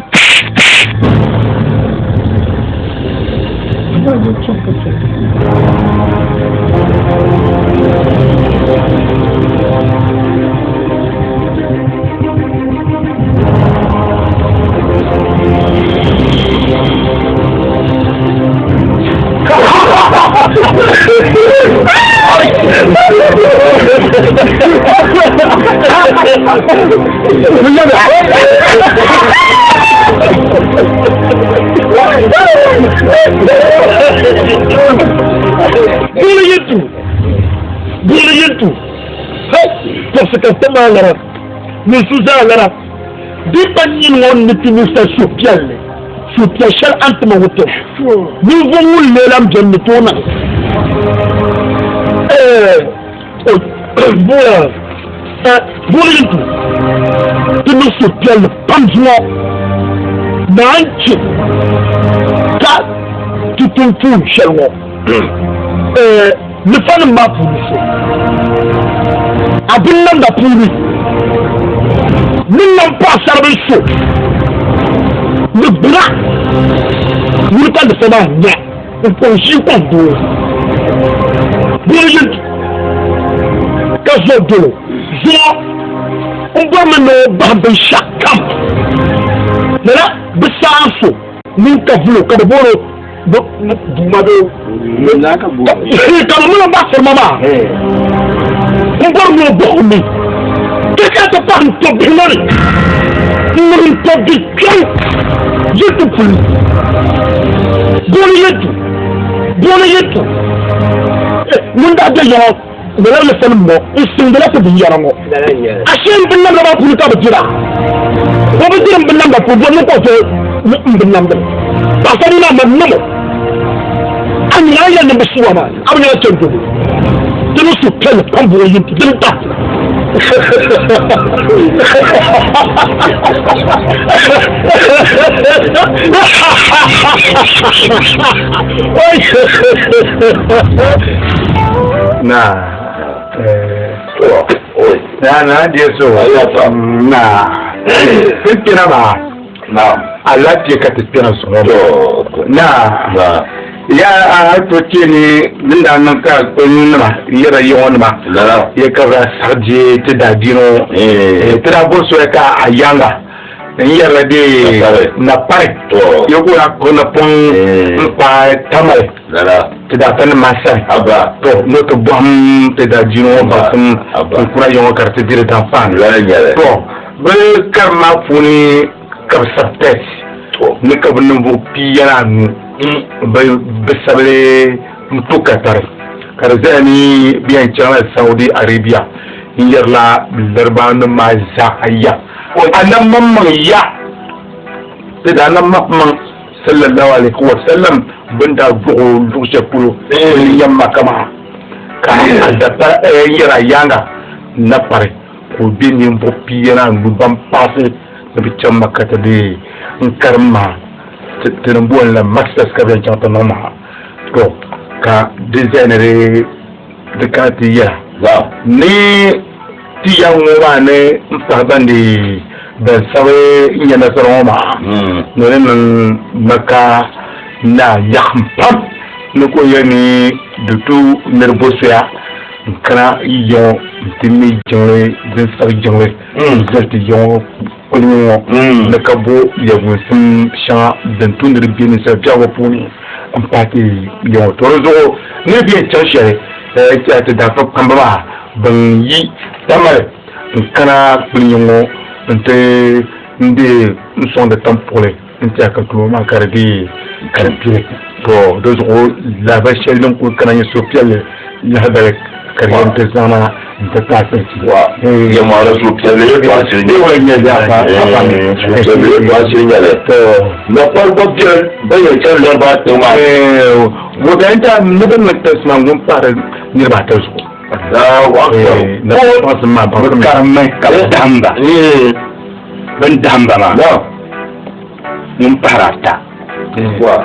Brilliant. Parce que c'est malheureux. Nous sommes là. Dépendant de notre social. Social entre nous voulons les lames de notre brilliant. De nos social, pas Nanchi, car tu t'en fous, cher moi. Le fan m'a poussé. Abinnan da pourri. Nous n'avons pas servi chaud. Le bras. Nous le temps de faire rien. On peut juste en deux. Brilliant. Casse d'eau. On doit mener dans chaque camp. Là, Bessanso, nous t'avons que le bon. Vous m'avez. Quand on va faire maman.
borno bohmi kaka ta pan to binan mun to dikkan yitu pul bona yetu mun da da yo wala le tan mo isingala to bi yarango ashin bin nan ba pul ka bajira ko bajira bin nan ba pul bo ko to bin nan ba fa na man namo an ya ya na basuwa ma abin ya tantu dinu su kan bo yin din ta
na je so na fikira ba Allah ce ka tafiya su na ya to ce ne din da nan ka kun ma ya rayi wani ma ya kabra sarje ta da dino ta bo so ka ayanga ya rade na pare yo ko na pon pa tamale ta da tan masa aba to no to bom ta da dino ba kun kura yo ka ta dire dan fan to be karma funi kabsaptes ni kabun bu piyana nu bai bisable mutuka tare karzani biyan channel Saudi Arabia yarla darban ma zahaya anan mamman ya da nan mamman sallallahu alaihi wa sallam banda go shekulu yamma kama ka da yara yanga na pare ko binin bopi yana nuban passe da bican makata da karma tenumbuan la masters ka ben chanta noma to ka designer de katiya ni ti yang wa ne mfabandi ben sawe nyana saroma no ne maka na yakham no ko yani dutu nervosia kana yo timi jore de sawe jore zati yo kolmo na kabo ya gusin sha dan tundir bin sa jawo puni an pati yo tozo ne biyan chashe ta da fa kamba ban yi tamar kana kulinyo nte nde son de tampole nte aka to ma karbi to dozo la ba shelon ko kana yi sofiale ya hadare karyan ta zama ta tafi wa ya mara su kele ba shi ne wannan ya fa ba ne ba shi ne to na farko biyar bayan kallon ba ta ma wadanda mutum na tasman gun fara ne ba ta su da wa na wasu ma ba da karamai damba ban damba ma mun fara ta wa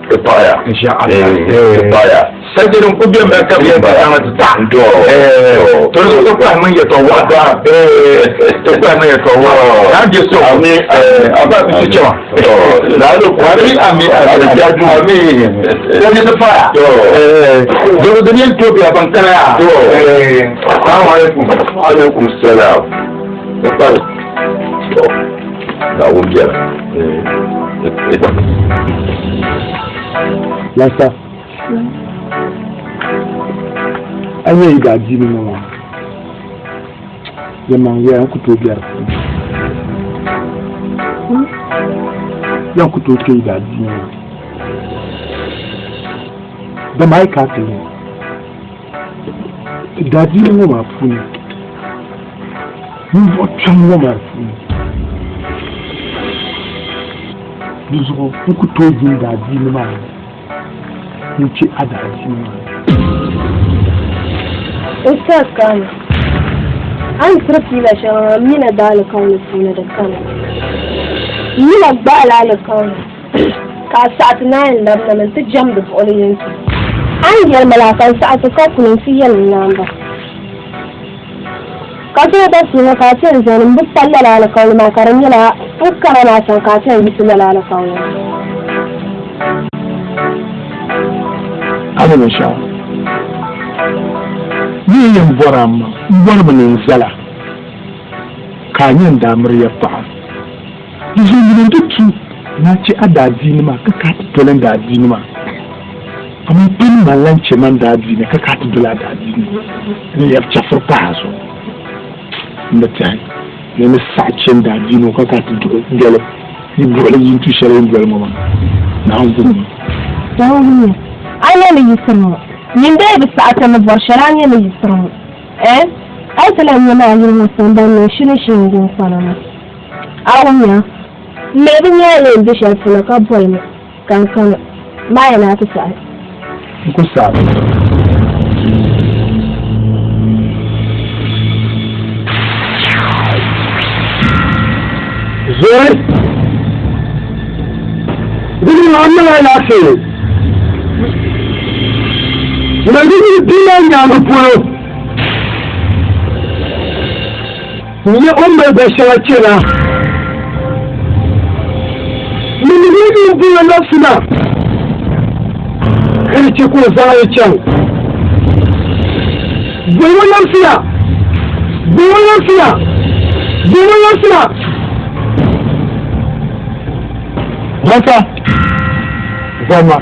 kepaya kepaya sajidun kubiyan ba ka biyan ba ana ta do to so ko mun ya to wa ba to ko mun ya to wa na je so ami aba bi cewa na do kwari ami ala jaju ami da ne fa do do ne to biya ban kana assalamu alaikum wa alaikum assalam da ba da wuya
Lasa. An yi gaji ne mawa. Yamma ya ku to biya. Yan ku to ke gaji ne. Da mai ka ce. Gaji ne mawa funi. Mun vo chan mawa funi. Nous beaucoup trop d'adillement. Nous ci adadillement.
Ustaz Khan, an turki la shawara mina dalika wani suna da Khan. Mina ba lalika ka sa'at nayin lamnamin ta jam da foliyansu. An yar malakan sa'at ka kunin siyan nan ba. Kace da su na kace zanin bu sallala la kawai makaran yana fuskara na san kace bismillah la kawai.
Ana mai sha. Ni yin boram mun zala. Kanyin da murya fa. Dizin min dutu na ci adadi ni ma ka ka tolan da adini ma. amma bin mallan ce man daji ne ka kati dula daji ne ya chafur paso inda tai ne ne sacin daji no ka kati dula ni dole yin tu shere ngol mama na hangu
dawo ne ana ne yisro min da bi sa'ata na barsharan ne yisro ai salam yana yin musan dan ne shine gun fara na awunya me bin ya ne bi shafi na ka boy ne kan ma yana ta sai
ku sa Zoe Dini amma la ce Na dini dina nyama pulo Ni umma da shawakira Ni dini nafsina Kan ce ko zai can Goyon siya Mata zama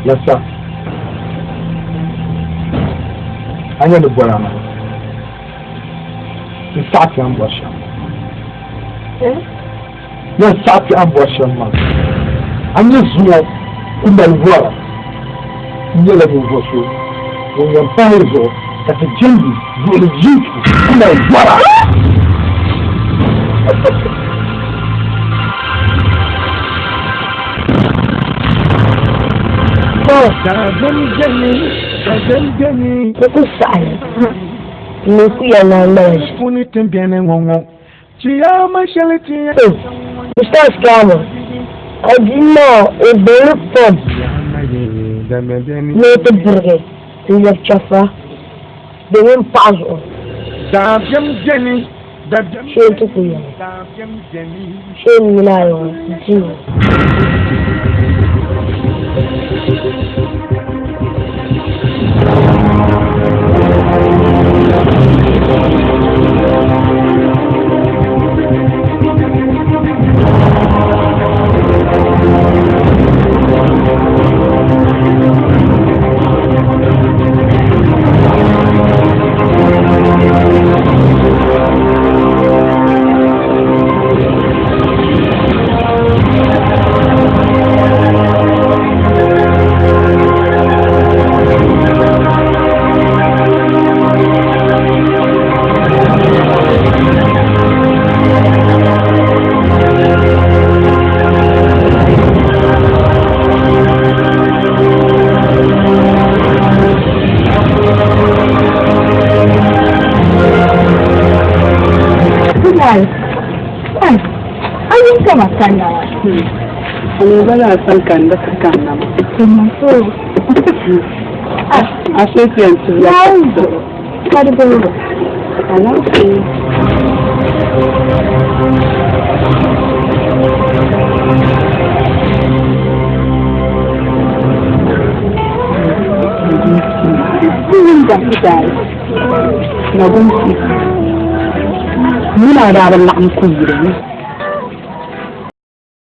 Lassa hanyar da gwara ma in sa'afi an buwa shan yan sa'afi an buwa shan ma an yi zuwa inda gwara in yi labin wasu wani bayar zo daga jindi zuwa da jinki inda gwara
Kuku sa'ala ne ku yana laji
Kuni timbiane ngongo Chiyama shalitiya
Mr. Scammer Adina Ebele Pom Ne te burge Ile chafa Dewen pazo
Dabyam jeni
She tuku yana She minayo Jiwo
Ani bana san kan da kan nan.
Kuma so
A sai yanzu ya.
Kada da
Ana ce.
Na gunki. Muna da ban la'am ku